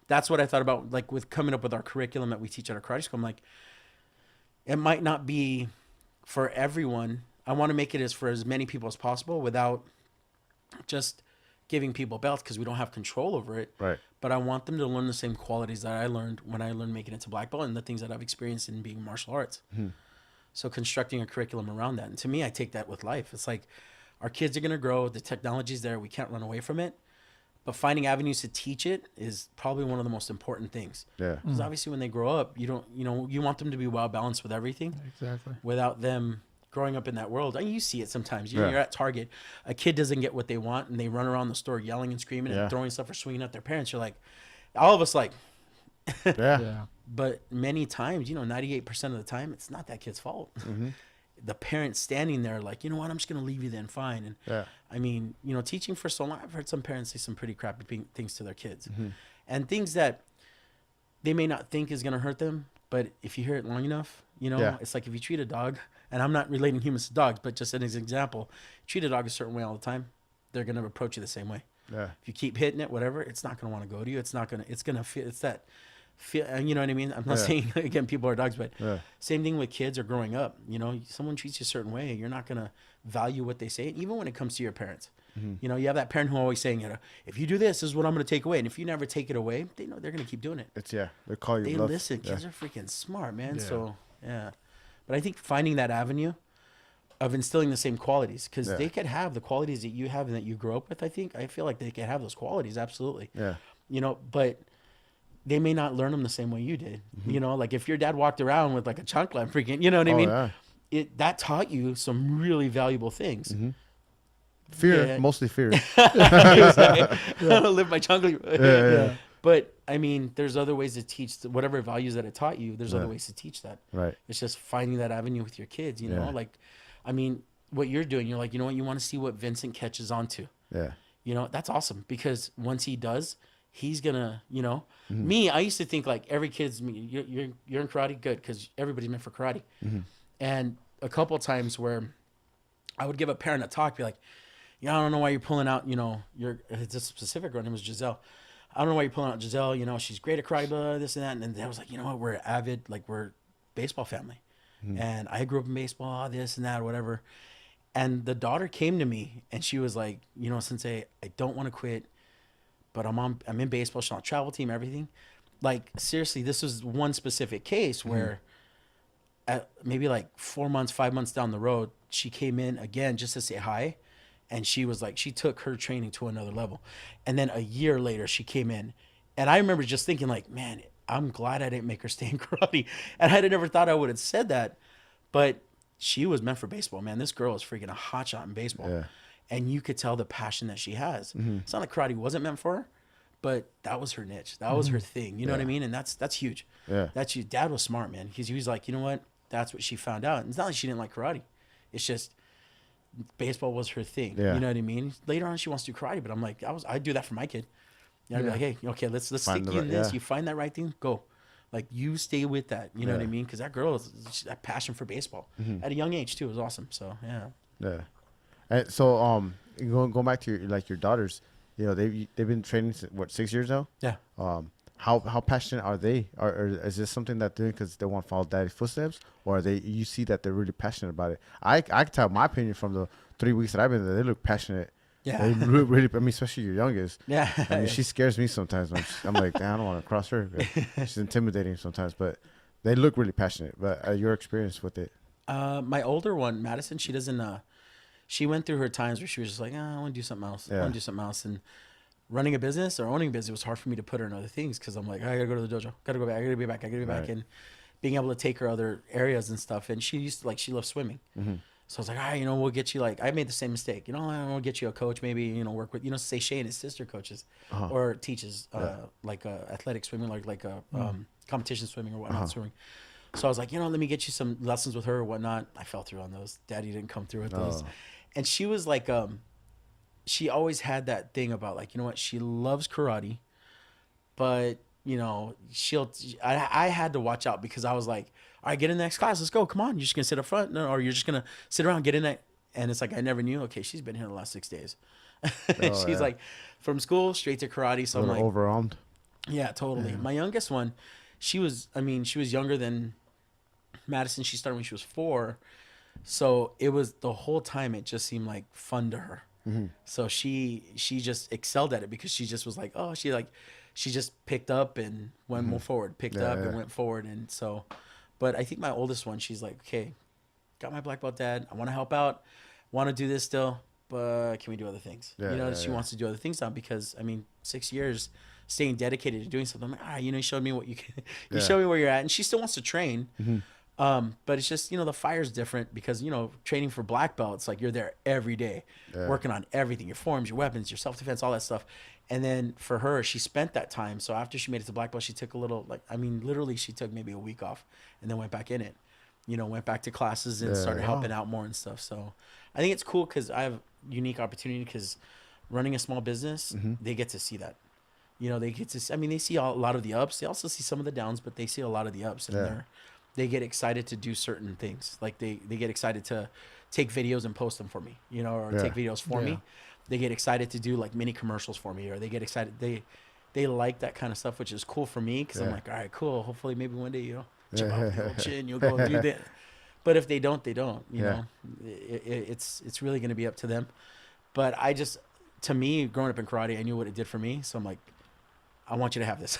that's what I thought about, like, with coming up with our curriculum that we teach at our karate school. I'm like, it might not be for everyone. I want to make it for as many people as possible without just giving people belts, because we don't have control over it. Right. But I want them to learn the same qualities that I learned when I learned making it to black belt, and the things that I've experienced in being martial arts. So constructing a curriculum around that. And to me, I take that with life. It's like, our kids are going to grow. The technology's there. We can't run away from it. But finding avenues to teach it is probably one of the most important things. Yeah. Because obviously when they grow up, you want them to be well balanced with everything. Exactly. Without them growing up in that world. And you see it sometimes. You're at Target. A kid doesn't get what they want, and they run around the store yelling and screaming and throwing stuff or swinging at their parents. You're like, all of us like, yeah. But many times, 98% of the time, it's not that kid's fault. The parents standing there like, you know what, I'm just going to leave you then, fine. And I mean, teaching for so long, I've heard some parents say some pretty crappy things to their kids. And things that they may not think is going to hurt them, but if you hear it long enough, it's like if you treat a dog, and I'm not relating humans to dogs, but just as an example, treat a dog a certain way all the time, they're going to approach you the same way. Yeah. If you keep hitting it, whatever, it's not going to want to go to you. It's going to feel, it's that feel, you know what I mean? I'm not saying, again, people are dogs, but same thing with kids or growing up. Someone treats you a certain way, you're not going to value what they say, even when it comes to your parents. You have that parent who always saying, if you do this is what I'm going to take away. And if you never take it away, they know they're going to keep doing it. They call you. They listen. Kids are freaking smart, man. So, but I think finding that avenue of instilling the same qualities, because they could have the qualities that you have and that you grew up with. I feel like they could have those qualities. Absolutely. Yeah. But they may not learn them the same way you did. Like if your dad walked around with like a chancla, freaking, you know what I mean? Yeah. That taught you some really valuable things. Fear, mostly fear. I don't live my chancla. But I mean, there's other ways to teach whatever values that it taught you. There's other ways to teach that. Right. It's just finding that avenue with your kids. Like, I mean, what you're doing, you're like, you know what, you want to see what Vincent catches onto. Yeah. That's awesome, because once he does, he's gonna, me, I used to think like every kid's you're in karate, good, because everybody's meant for karate. And a couple of times where I would give a parent a talk, be like, I don't know why you're pulling out, it's a specific girl, her name was Giselle. I don't know why you're pulling out Giselle, she's great at karate, blah, this and that. And then I was like, you know what, we're avid, like we're baseball family. And I grew up in baseball, this and that, whatever. And the daughter came to me and she was like, Sensei, I don't want to quit, but I'm in baseball. She's on a travel team, everything. like seriously, this was one specific case where at maybe like 4 months, 5 months down the road, she came in again just to say hi. And she was like, she took her training to another level. And then a year later, she came in. And I remember just thinking like, man, I'm glad I didn't make her stay in karate. And I never thought I would have said that. But she was meant for baseball, man. This girl is freaking a hotshot in baseball. Yeah. And you could tell the passion that she has. It's not like karate wasn't meant for her, but that was her niche. That was her thing. You know what I mean? And that's huge. Yeah. That's huge. Dad was smart, man. He was like, you know what? That's what she found out. And it's not like she didn't like karate. It's just baseball was her thing. Yeah. You know what I mean? Later on, she wants to do karate, but I'm like, I'd do that for my kid. I'd be like, hey, okay, let's stick you in this. You find that right thing, go. Like, you stay with that. You know what I mean? Because that girl is that passion for baseball at a young age too. It was awesome. So yeah. Yeah. And so going back to your daughters, you know, they've been training what 6 years now. Yeah. How passionate are they? Or is this something that they're doing because they want to follow daddy's footsteps, or you see that they're really passionate about it? I can tell my opinion from the 3 weeks that I've been there. They look passionate. Yeah. They really. I mean, especially your youngest. Yeah. I mean, she scares me sometimes. I'm like, I don't want to cross her. She's intimidating sometimes, but they look really passionate. But your experience with it? My older one, Madison, she doesn't. She went through her times where she was just like, I want to do something else. I want to do something else. And running a business or owning a business was hard for me to put her in other things because I'm like, I gotta go to the dojo, gotta go back, I gotta be back, and being able to take her other areas and stuff. And she used to she loves swimming. So I was like, all right, you know, we'll get you I made the same mistake. You know, I want to get you a coach, maybe, you know, work with, you know, say Shane, his sister coaches or teaches athletic swimming, like competition swimming or whatnot, swimming. So I was like, you know, let me get you some lessons with her or whatnot. I fell through on those. Daddy didn't come through with those. And she was like, she always had that thing about like, you know what, she loves karate, but you know, I had to watch out because I was like, all right, get in the next class. Let's go. Come on. You're just going to sit up front. No, or you're just going to sit around, get in that. And it's like, I never knew. Okay, she's been here the last 6 days. She's like from school straight to karate. So I'm like overwhelmed. Yeah, totally. Yeah. My youngest one, she was younger than Madison. She started when she was 4. So it was the whole time. It just seemed like fun to her. So she just excelled at it because she just was like, oh, she just picked up and went more forward, and went forward. And so, but I think my oldest one, she's like, okay, got my black belt, Dad. I want to help out, want to do this still, but can we do other things? She wants to do other things now because, I mean, 6 years staying dedicated to doing something. I'm like, all right, you know, you showed me what you can, you showed me where you're at. And she still wants to train. But it's just, you know, the fire's different because, you know, training for black belts, like you're there every day working on everything, your forms, your weapons, your self-defense, all that stuff. And then for her, she spent that time. So after she made it to black belt, she took a little, literally she took maybe a week off and then went back in it, you know, went back to classes and started helping out more and stuff. So I think it's cool because I have unique opportunity because running a small business, they get to see that. You know, they get to, they see a lot of the ups. They also see some of the downs, but they see a lot of the ups and they get excited to do certain things. Like they get excited to take videos and post them for me, you know, or take videos for me. They get excited to do like mini commercials for me, or they get excited. They like that kind of stuff, which is cool for me because I'm like, all right, cool. Hopefully maybe one day, you know, chip off the old chin, you'll go and do that. But if they don't, they don't, you know, it's really going to be up to them. But to me, growing up in karate, I knew what it did for me. So I'm like, I want you to have this.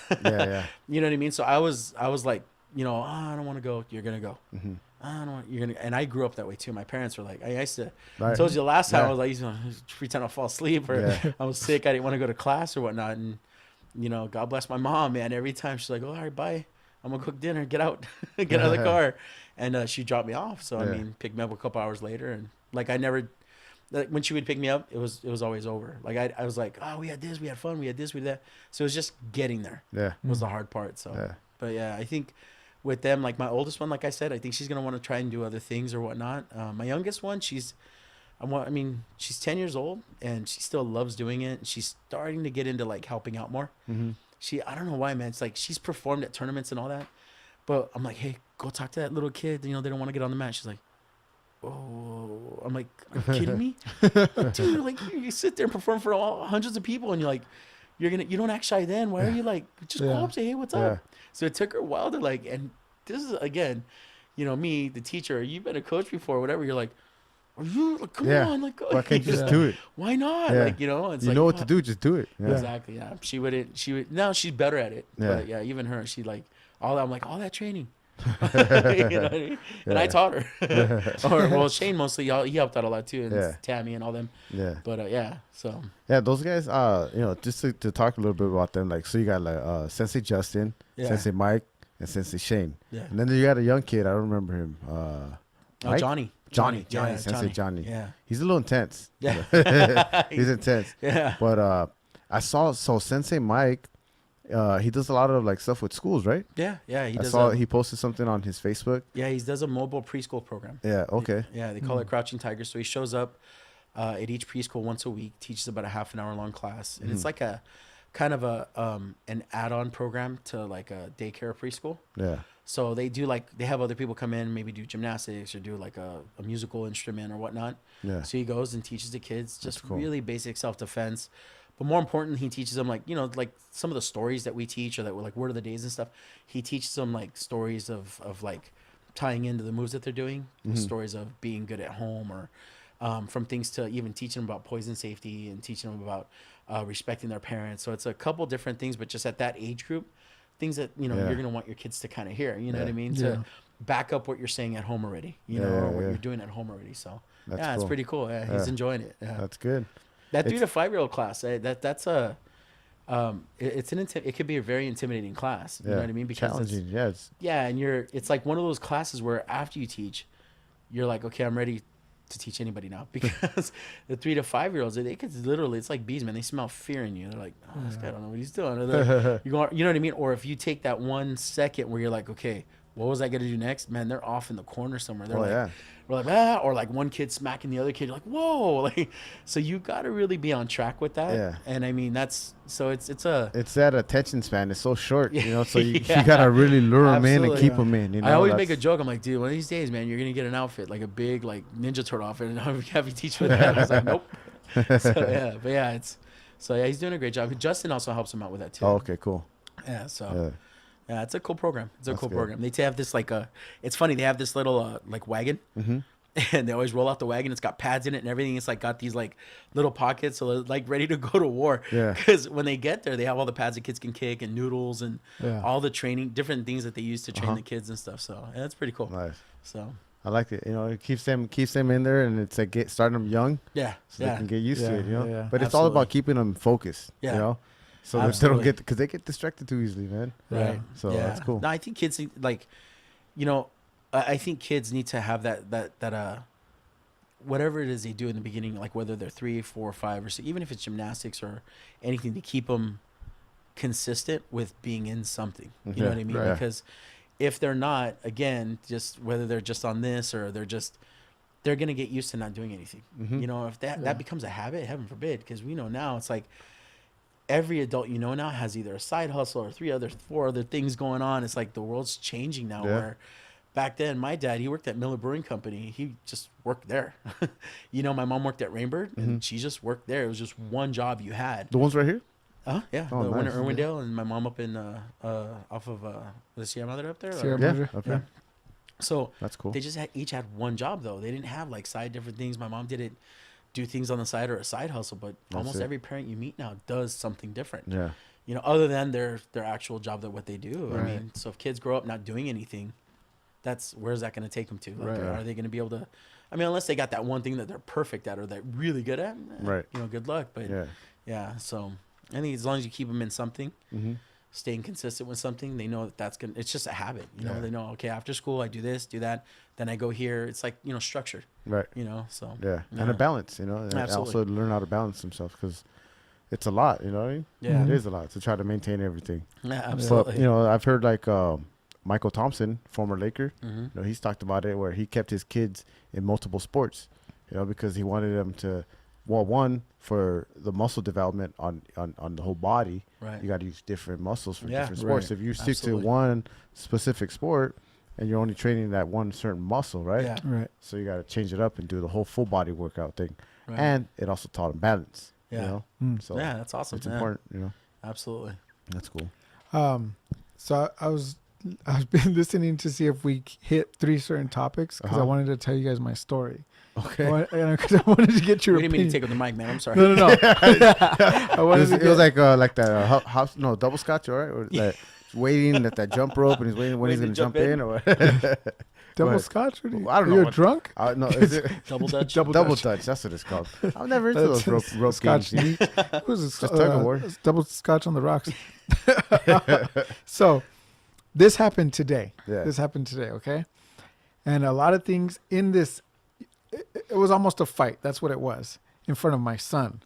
You know what I mean? So I was like, you know, I don't want to go. You're going to go. I don't want, you're going to, and I grew up that way too. My parents were like, I used to, I told you last time, I was like, you know, pretend I'll fall asleep or I was sick. I didn't want to go to class or whatnot. And, you know, God bless my mom, man. Every time she's like, oh, all right, bye. I'm going to cook dinner. Get out. Get out of the car. And she dropped me off. So, picked me up a couple hours later. And like, I never, like, when she would pick me up, it was always over. Like, I was like, oh, we had this, we had fun, we had this, we had that. So it was just getting there. Was the hard part. So, but I think with them, like my oldest one, like I said, I think she's going to want to try and do other things or whatnot. My youngest one, she's 10 years old and she still loves doing it. And she's starting to get into like helping out more. I don't know why, man. It's like she's performed at tournaments and all that. But I'm like, hey, go talk to that little kid. You know, they don't want to get on the mat. She's like, oh, I'm like, are you kidding me? Dude, like you sit there and perform for hundreds of people and you're like, you don't act shy then. Why are you like, just go up, say, hey, what's up? So it took her a while to like, and this is again, you know, me, the teacher, you've been a coach before, whatever. You're like, come on, like, why can't you just do it? Why not? Yeah. Like, it's you like, know what to do, just do it. Yeah. Exactly. Yeah. She would, now she's better at it. Yeah. But yeah, even her, she like, I'm like, all that training. You know what I mean? And I taught her. Well, Shane mostly, he helped out a lot too. And Tammy and all them. Yeah. But so. Yeah, those guys, just to talk a little bit about them, like, so you got like Sensei Justin, Sensei Mike, and Sensei Shane. Yeah. And then you got a young kid, I don't remember him. Johnny. Sensei Johnny. Yeah. He's a little intense. Yeah. He's intense. Yeah. But I saw, Sensei Mike, he does a lot of like stuff with schools, right? Yeah. He does. He posted something on his Facebook. Yeah, he does a mobile preschool program. Yeah, okay. They call it Crouching Tiger. So he shows up at each preschool once a week, teaches about a half an hour long class. And it's like a kind of an add-on program to like a daycare preschool. Yeah. So they have other people come in, maybe do gymnastics or do like a musical instrument or whatnot. Yeah. So he goes and teaches the kids just really basic self-defense. But more important, he teaches them like some of the stories that we teach or that were like word of the days and stuff. He teaches them like stories of like tying into the moves that they're doing, stories of being good at home or from things to even teaching them about poison safety and teaching them about respecting their parents. So it's a couple different things, but just at that age group, things that, you're going to want your kids to kind of hear, you know what I mean? To back up what you're saying at home already, or what you're doing at home already. So it's pretty cool. Yeah, he's enjoying it. Yeah. That's good. That 3 to 5 year old class, that's a, it could be a very intimidating class. You know what I mean? Because challenging, and it's like one of those classes where after you teach, you're like, okay, I'm ready to teach anybody now, because the 3 to 5 year olds, they could literally, it's like bees, man. They smell fear in you. They're like, oh, this guy don't know what he's doing. Or you know what I mean? Or if you take that 1 second where you're like, okay, what was I gonna do next? Man, they're off in the corner somewhere. They're we're like, or like one kid smacking the other kid. You're like, whoa, like, so you got to really be on track with that. Yeah. And I mean, it's that attention span is so short, so you gotta really lure them in and keep them in. I always make a joke. I'm like, dude, one of these days, man, you're gonna get an outfit like a big like Ninja Turtle outfit, and I'll have you teach with that. I was like, nope. He's doing a great job. Justin also helps him out with that too. Oh, okay, cool. Yeah. So. Yeah, it's a cool program. Program. They have this it's funny. They have this little like wagon, and they always roll out the wagon. It's got pads in it and everything. It's like got these like little pockets, so they're like ready to go to war. Yeah. Because when they get there, they have all the pads that kids can kick and noodles and all the training, different things that they use to train the kids and stuff. So that's pretty cool. Nice. So I like it. It keeps them in there, and it's like starting them young. Yeah. So they can get used to it. Yeah. But it's all about keeping them focused. Yeah. So they don't because they get distracted too easily, man. Right. So that's cool. No, I think kids I think kids need to have that whatever it is they do in the beginning, like whether they're 3, 4, 5, or 6, even if it's gymnastics or anything, to keep them consistent with being in something. You know what I mean? Right. Because if they're not, again, just whether they're just on this or they're gonna get used to not doing anything. If that becomes a habit, heaven forbid, because we know now it's like. Every adult now has either a side hustle or 4 other things going on. It's like the world's changing now. Where back then, my dad, he worked at Miller Brewing Company. He just worked there. My mom worked at Rainbird, and she just worked there. It was just one job you had. The ones right here? Yeah. Oh, the one nice. in Irwindale, and my mom up in off of the Sierra Madre up there. Sierra Madre. Okay. Yeah. So that's cool. They just each had one job though. They didn't have like side different things. My mom didn't do things on the side or a side hustle, but almost every parent you meet now does something different. Yeah. Other than their actual job, that what they do. Right. I mean, so if kids grow up not doing anything, where's that going to take them to? Like, are they going to be able to? I mean, unless they got that one thing that they're perfect at or they're really good at. Right. Good luck. But yeah. So I think as long as you keep them in something, staying consistent with something, they know that's gonna. It's just a habit. They know. Okay, after school I do this, do that. Then I go here. It's like structured. Right. So and a balance. And also learn how to balance themselves, because it's a lot. You know what I mean? Yeah, it is a lot to try to maintain everything. Yeah, absolutely. But I've heard like Michael Thompson, former Laker. He's talked about it where he kept his kids in multiple sports. Because he wanted them to. Well, one, for the muscle development on the whole body, you got to use different muscles for different sports. If you stick to one specific sport and you're only training that one certain muscle, right? Yeah. Right. So you got to change it up and do the whole full body workout thing. Right. And it also taught him balance. Yeah. So that's awesome. It's important. Absolutely. That's cool. So I was I've been listening to see if we hit 3 certain topics because I wanted to tell you guys my story. Okay. Because I wanted to get your opinion. You didn't mean to take up the mic, man. I'm sorry. No. It was like that house, double scotch, all right? Or like waiting at that jump rope, and he's waiting when he's going to jump in, or what? Double scotch? I don't know. You're drunk? No, is it double Dutch? Double Dutch. That's what it's called. I'm never into those rope scotch games. It was just tug of war. Double scotch on the rocks. So this happened today. Yeah. This happened today, okay? And a lot of things in this, it was almost a fight. That's what it was in front of my son.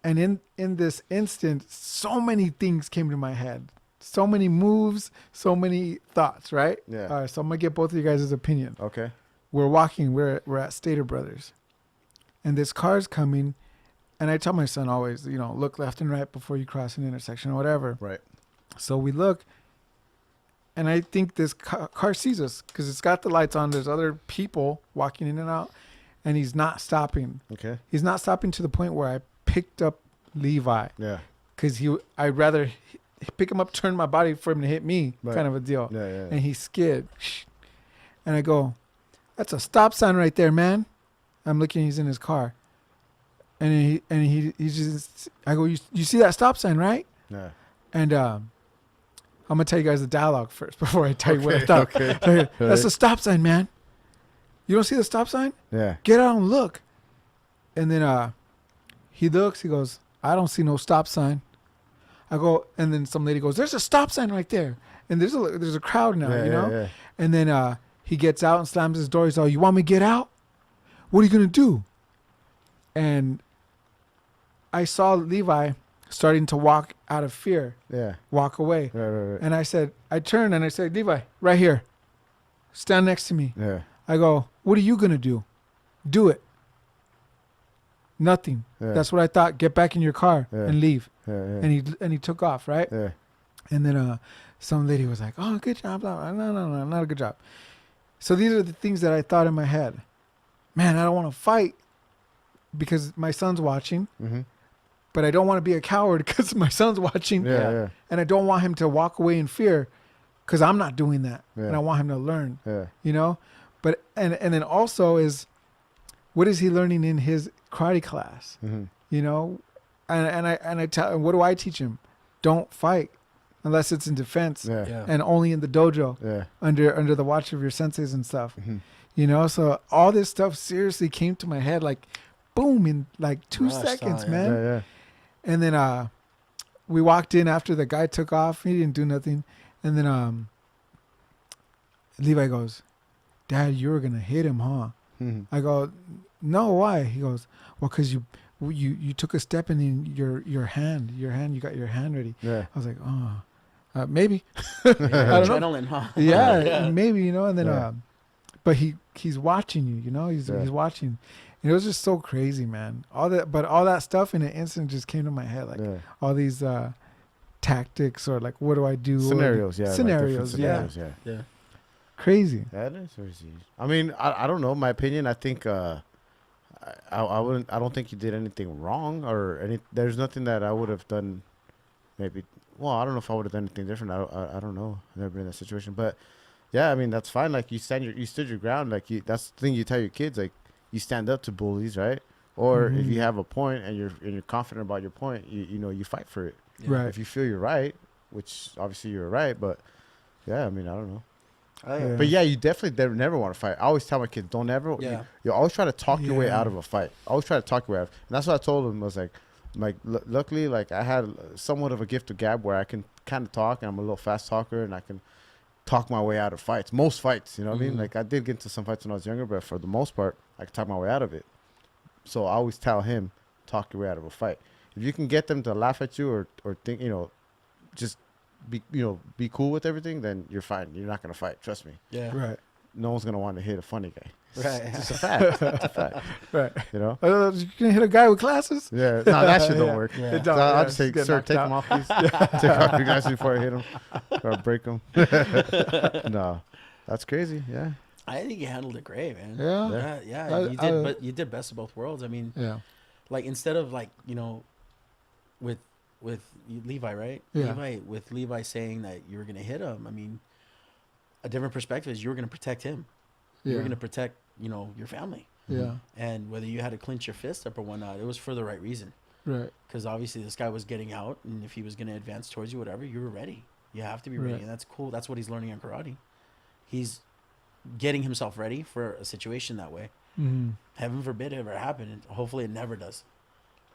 And in this instant, so many things came to my head. So many moves, so many thoughts, right? Yeah. All right, so I'm going to get both of you guys' opinion. Okay. We're walking. We're at Stater Brothers. And this car's coming. And I tell my son always, look left and right before you cross an intersection or whatever. Right. So we look. And I think this car sees us because it's got the lights on. There's other people walking in and out. And he's not stopping. Okay. He's not stopping to the point where I picked up Levi. Yeah. Because I'd rather pick him up, turn my body for him to hit me, kind of a deal. Yeah. And he skid. And I go, that's a stop sign right there, man. I'm looking, he's in his car. And he just, I go, you see that stop sign, right? Yeah. And I'm going to tell you guys the dialogue first before I tell you what I thought. Okay. That's a stop sign, man. You don't see the stop sign? Yeah. Get out and look. And then he looks, he goes, I don't see no stop sign. I go, and then some lady goes, there's a stop sign right there. And there's a crowd now, Yeah. And then he gets out and slams his door. He's all, you want me to get out? What are you going to do? And I saw Levi starting to walk out of fear. Yeah. Walk away. Right. And I turned and I said, Levi, right here. Stand next to me. Yeah. I go, what are you going to do? Do it. Nothing. Yeah. That's what I thought. Get back in your car and leave. Yeah. And he took off, right? Yeah. And then some lady was like, oh, good job. Blah, blah. No, not a good job. So these are the things that I thought in my head. Man, I don't want to fight because my son's watching. Mm-hmm. But I don't want to be a coward because my son's watching. Yeah. And I don't want him to walk away in fear because I'm not doing that. Yeah. And I want him to learn. Yeah. But and then also is, what is he learning in his karate class? Mm-hmm. And I tell him, what do I teach him? Don't fight unless it's in defense. Yeah. And only in the dojo. Yeah. Under the watch of your senseis and stuff. Mm-hmm. So all this stuff seriously came to my head like boom in like 2 seconds, man. Yeah. And then we walked in after the guy took off. He didn't do nothing. And then Levi goes, Dad, you were going to hit him, huh? Mm-hmm. I go, no, why? He goes, well, because you took a step and then your hand, you got your hand ready. Yeah. I was like, oh, maybe. I don't know. Adrenaline, huh? Yeah, maybe, and then, but he's watching you, he's watching. And it was just so crazy, man. All that stuff in an instant just came to my head. Like all these tactics or like, what do I do? Scenarios, Scenarios, yeah. Crazy. That is crazy. I mean, I don't know. My opinion, I think I don't think you did anything wrong or there's nothing that I would have done. Maybe. Well, I don't know if I would have done anything different. I don't know. I've never been in that situation, but yeah, I mean that's fine. Like you stood your ground. Like that's the thing you tell your kids. Like you stand up to bullies, right? Or if you have a point and you're confident about your point, you fight for it. Yeah. Right. If you feel you're right, which obviously you're right, but yeah, I mean I don't know. Yeah. But yeah, you definitely never want to fight. I always tell my kids, don't ever. Yeah. You always try to talk your way out of a fight. Always try to talk your way out. And that's what I told them. I was like, luckily, like I had somewhat of a gift of gab where I can kind of talk, and I'm a little fast talker, and I can talk my way out of fights. Most fights, you know what I mean? Like I did get into some fights when I was younger, but for the most part, I could talk my way out of it. So I always tell him, talk your way out of a fight. If you can get them to laugh at you or think, just be cool with everything, then you're fine. You're not gonna fight. Trust me. Yeah. Right. No one's gonna want to hit a funny guy. Right. It's just a fact. It's a fact. Right. You can hit a guy with glasses? Yeah. No, that shit don't work. Yeah. So I'll just say, sir, take him off, please. Take off your glasses before I hit him or break him. No, that's crazy. Yeah. I think you handled it great, man. Yeah. But you did best of both worlds. I mean, yeah. like instead of like with Levi, right? Yeah. Levi saying that you were going to hit him. I mean, a different perspective is you were going to protect him. You were going to protect, your family. Yeah. And whether you had to clench your fist up or whatnot, it was for the right reason. Right. Because obviously this guy was getting out, and if he was going to advance towards you, whatever, you were ready. You have to be ready, and that's cool. That's what he's learning in karate. He's getting himself ready for a situation that way. Mm-hmm. Heaven forbid it ever happen, and hopefully it never does.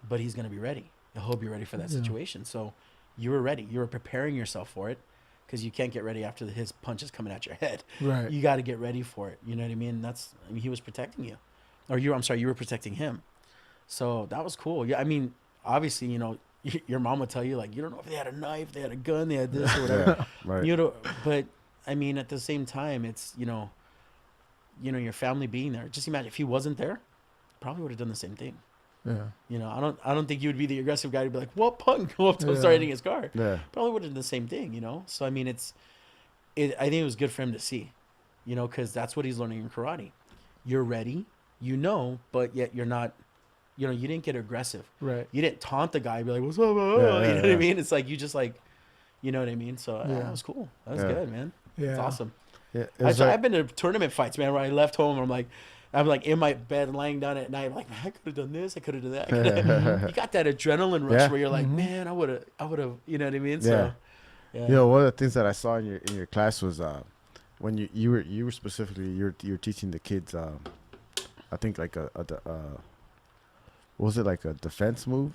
But he's going to be ready. He'll be ready for that situation. So you were ready. You were preparing yourself for it, because you can't get ready after his punch is coming at your head. Right. You got to get ready for it. You know what I mean? He was protecting you. Or you were protecting him. So that was cool. Yeah, I mean, obviously, your mom would tell you, like, you don't know if they had a knife, they had a gun, they had this or whatever. Right. But I mean, at the same time, it's, your family being there. Just imagine if he wasn't there, probably would have done the same thing. Yeah. I don't think you would be the aggressive guy to be like, what punk? Go up to him, start hitting his car. Yeah. Probably would have done the same thing, So I mean, I think it was good for him to see, because that's what he's learning in karate. You're ready, but yet you're not. You didn't get aggressive. Right. You didn't taunt the guy and be like, what's up? You know what I mean? It's like, you just like, you know what I mean? So that was cool. That was good, man. Yeah. It's awesome. Yeah. I've been to tournament fights, man, where I left home and I'm like in my bed laying down at night. I'm like, man, I could have done this. I could have done that. You got that adrenaline rush where you're like, man, I would have, you know what I mean? So, yeah. One of the things that I saw in your class was when you were specifically, you were teaching the kids, I think like was it like a defense move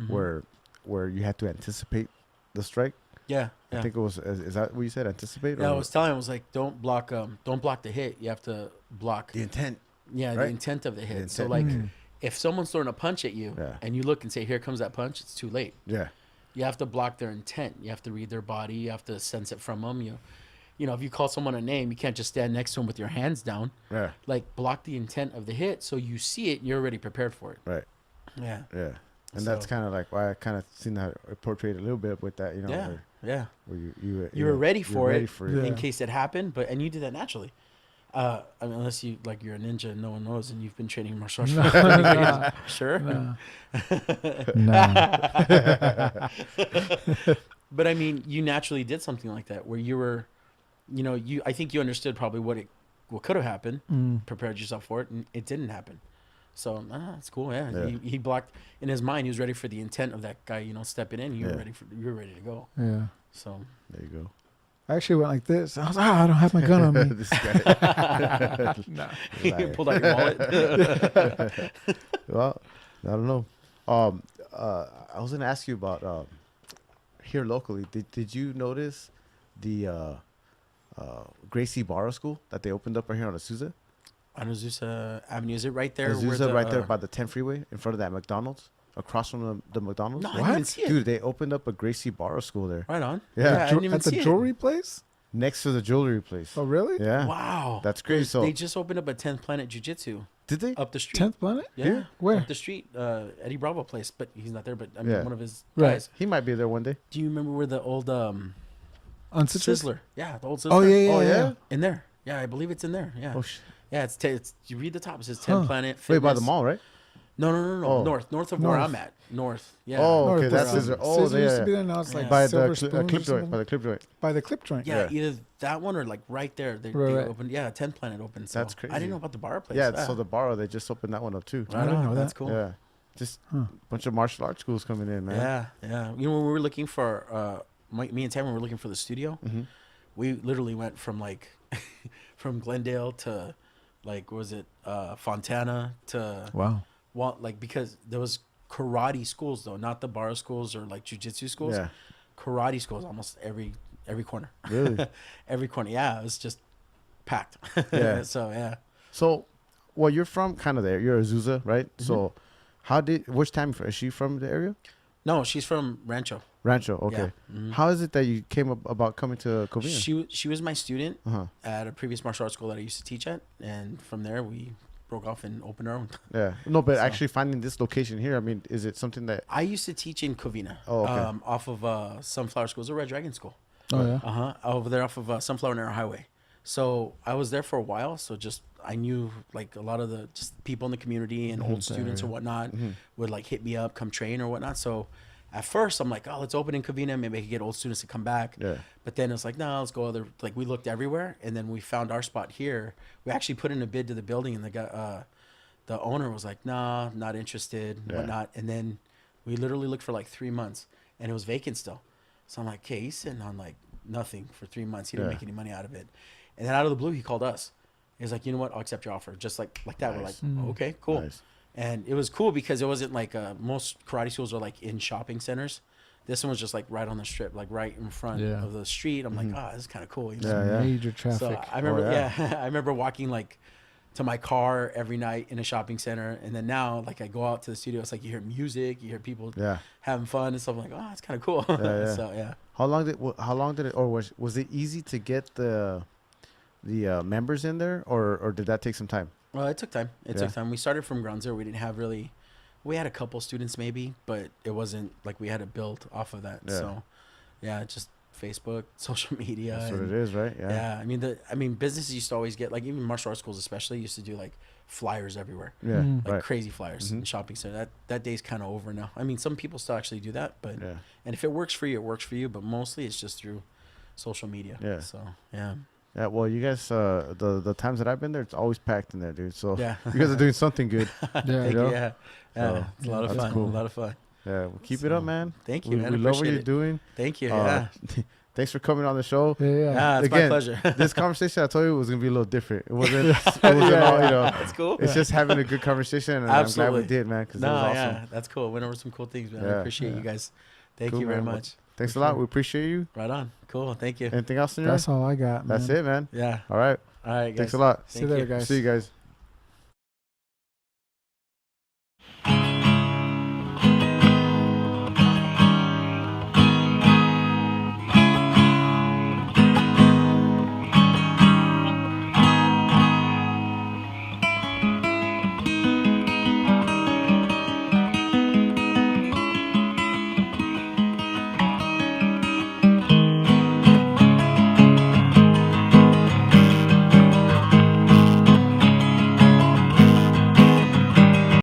where you had to anticipate the strike? Yeah. I think it was. Is that what you said? Anticipate? Yeah, I was telling him, I was like, don't block the hit. You have to block the intent. Yeah, right? The intent of the hit. So like, if someone's throwing a punch at you and you look and say, here comes that punch, it's too late. Yeah. You have to block their intent. You have to read their body. You have to sense it from them. If you call someone a name, you can't just stand next to them with your hands down. Yeah. Like, block the intent of the hit so you see it and you're already prepared for it. Right. Yeah. Yeah. And that's kind of like why I kind of seen that portrayed a little bit with that, Yeah. Where you were ready for it in in case it happened, and you did that naturally. I mean, unless you're a ninja and no one knows and you've been training martial arts for 20 years. Sure. No. But I mean, you naturally did something like that where you were, I think you understood probably what could have happened, prepared yourself for it, and it didn't happen. So it's cool. Yeah. He blocked in his mind. He was ready for the intent of that guy, stepping in. You were ready to go. Yeah. So there you go. I actually went like this. I was like, I don't have my gun on me. This guy. No. You pulled out your wallet. Well, I don't know. I was gonna ask you about here locally. Did you notice the Gracie Barra School that they opened up right here on Azusa? On Azusa Avenue, is it right there? Azusa, right there by the 10 freeway, in front of that McDonald's, across from the McDonald's. No, I didn't see it. Dude, they opened up a Gracie Barra School there. Right on. Yeah, I didn't even at the see jewelry place. Next to the jewelry place. Oh, really? Yeah. Wow. That's crazy. So they just opened up a 10th Planet Jiu-Jitsu. Did they? Up the street. 10th Planet? Yeah. Here? Where? Up the street. Eddie Bravo place, but he's not there. But I mean, Yeah. one of his Right. guys. He might be there one day. Do you remember where the old On Sizzler? Yeah, the old Sizzler. Oh yeah. Oh, yeah? In there. Yeah, I believe it's in there. Yeah. Oh, Yeah, it's you read the top. It says 10 Planet Fitness. Wait, by the mall, right? No. Oh. North of where I'm at. North. Yeah. Oh, okay. North, That's Sizzler. Sizzler. Oh, Sizzler used to be yeah. there. Now it's like By the Silver Spoons or clip joint. something. By the clip joint. By the clip joint. Yeah, Yeah. either that one or like right there. They Right. opened. Yeah, 10 Planet opened. So That's crazy. I didn't know about the bar place. Yeah, so the Barra, they just opened that one up too. I didn't know that. That's cool. Yeah. Just a bunch of martial arts schools coming in, man. Yeah. When we were looking for me and Tamara were looking for the studio. Mm-hmm. We literally went from like from Glendale to like Fontana to Wow. because there was karate schools though, not the bar schools or like jiu-jitsu schools. Yeah. Karate schools almost every corner. Really? Every corner. Yeah, it was just packed. Yeah. So yeah. So, well, you're from kind of there. You're Azusa, right? Mm-hmm. So, which time is she from the area? No, she's from Rancho. Rancho, okay. Yeah. Mm-hmm. How is it that you came about coming to Covina? She was my student Uh-huh. at a previous martial arts school that I used to teach at, and from there we broke off and opened our own. Yeah. No, but So- actually finding this location here, I mean, is it something that... I used to teach in Covina. Oh, okay. Off of Sunflower School. It was a Red Dragon school. Oh yeah. Over there off of Sunflower Narrow Highway. So I was there for a while. So I knew like a lot of the just people in the community and old students or whatnot would like hit me up, come train or whatnot. So at first I'm like, oh, let's open in Covina. Maybe I could get old students to come back. Yeah. But then it's like, no, let's go other. Like we looked everywhere, and then we found our spot here. We actually put in a bid to the building, and the owner was like, nah, not interested, whatnot. And then we literally looked for like 3 months, and it was vacant still. So I'm like, okay, he's sitting on like nothing for 3 months. He didn't make any money out of it. And then out of the blue, he called us. He was like, you know what? I'll accept your offer. Just like that. Nice. We're like, okay, cool. Nice. And it was cool because it wasn't like most karate schools are like in shopping centers. This one was just like right on the strip, like right in front of the street. I'm like, oh, this is kind of cool. You know? Major traffic. So I remember, I remember walking like to my car every night in a shopping center. And then now, like I go out to the studio, it's like you hear music, you hear people having fun and stuff. I'm like, oh, it's kind of cool. So yeah. How long did it, or was it easy to get the members in there, or did that take some time? Well, it took time. It took time. We started from ground zero. We didn't have really. We had a couple students maybe, but it wasn't like we had to build off of that. Yeah. So, yeah, just Facebook, social media. That's what it is, right? Yeah. Yeah. I mean, businesses used to always get like even martial arts schools especially used to do like flyers everywhere. Yeah. Like crazy flyers in shopping center. That day's kind of over now. I mean, some people still actually do that, but and if it works for you, it works for you. But mostly it's just through social media. Yeah. So yeah. Yeah, well, you guys, the times that I've been there, it's always packed in there, dude. So you guys are doing something good. Thank you. Yeah, so, it's a lot of fun. Cool. A lot of fun. Yeah, well, keep it up, man. Thank you, man. We love what you're doing. Thank you. Thanks for coming on the show. Yeah, it's my pleasure. This conversation, I told you, was gonna be a little different. It wasn't all, That's cool. It's just having a good conversation, and I'm glad we did, man. Because that was awesome. Yeah, that's cool. Went over some cool things, man. I appreciate you guys. Thank you very much. Thanks a lot. We appreciate you. Right on. Cool. Thank you. Anything else in That's all I got, man. That's it, man. Yeah. All right. All right, guys. Thanks a lot. See you later, guys. See you guys.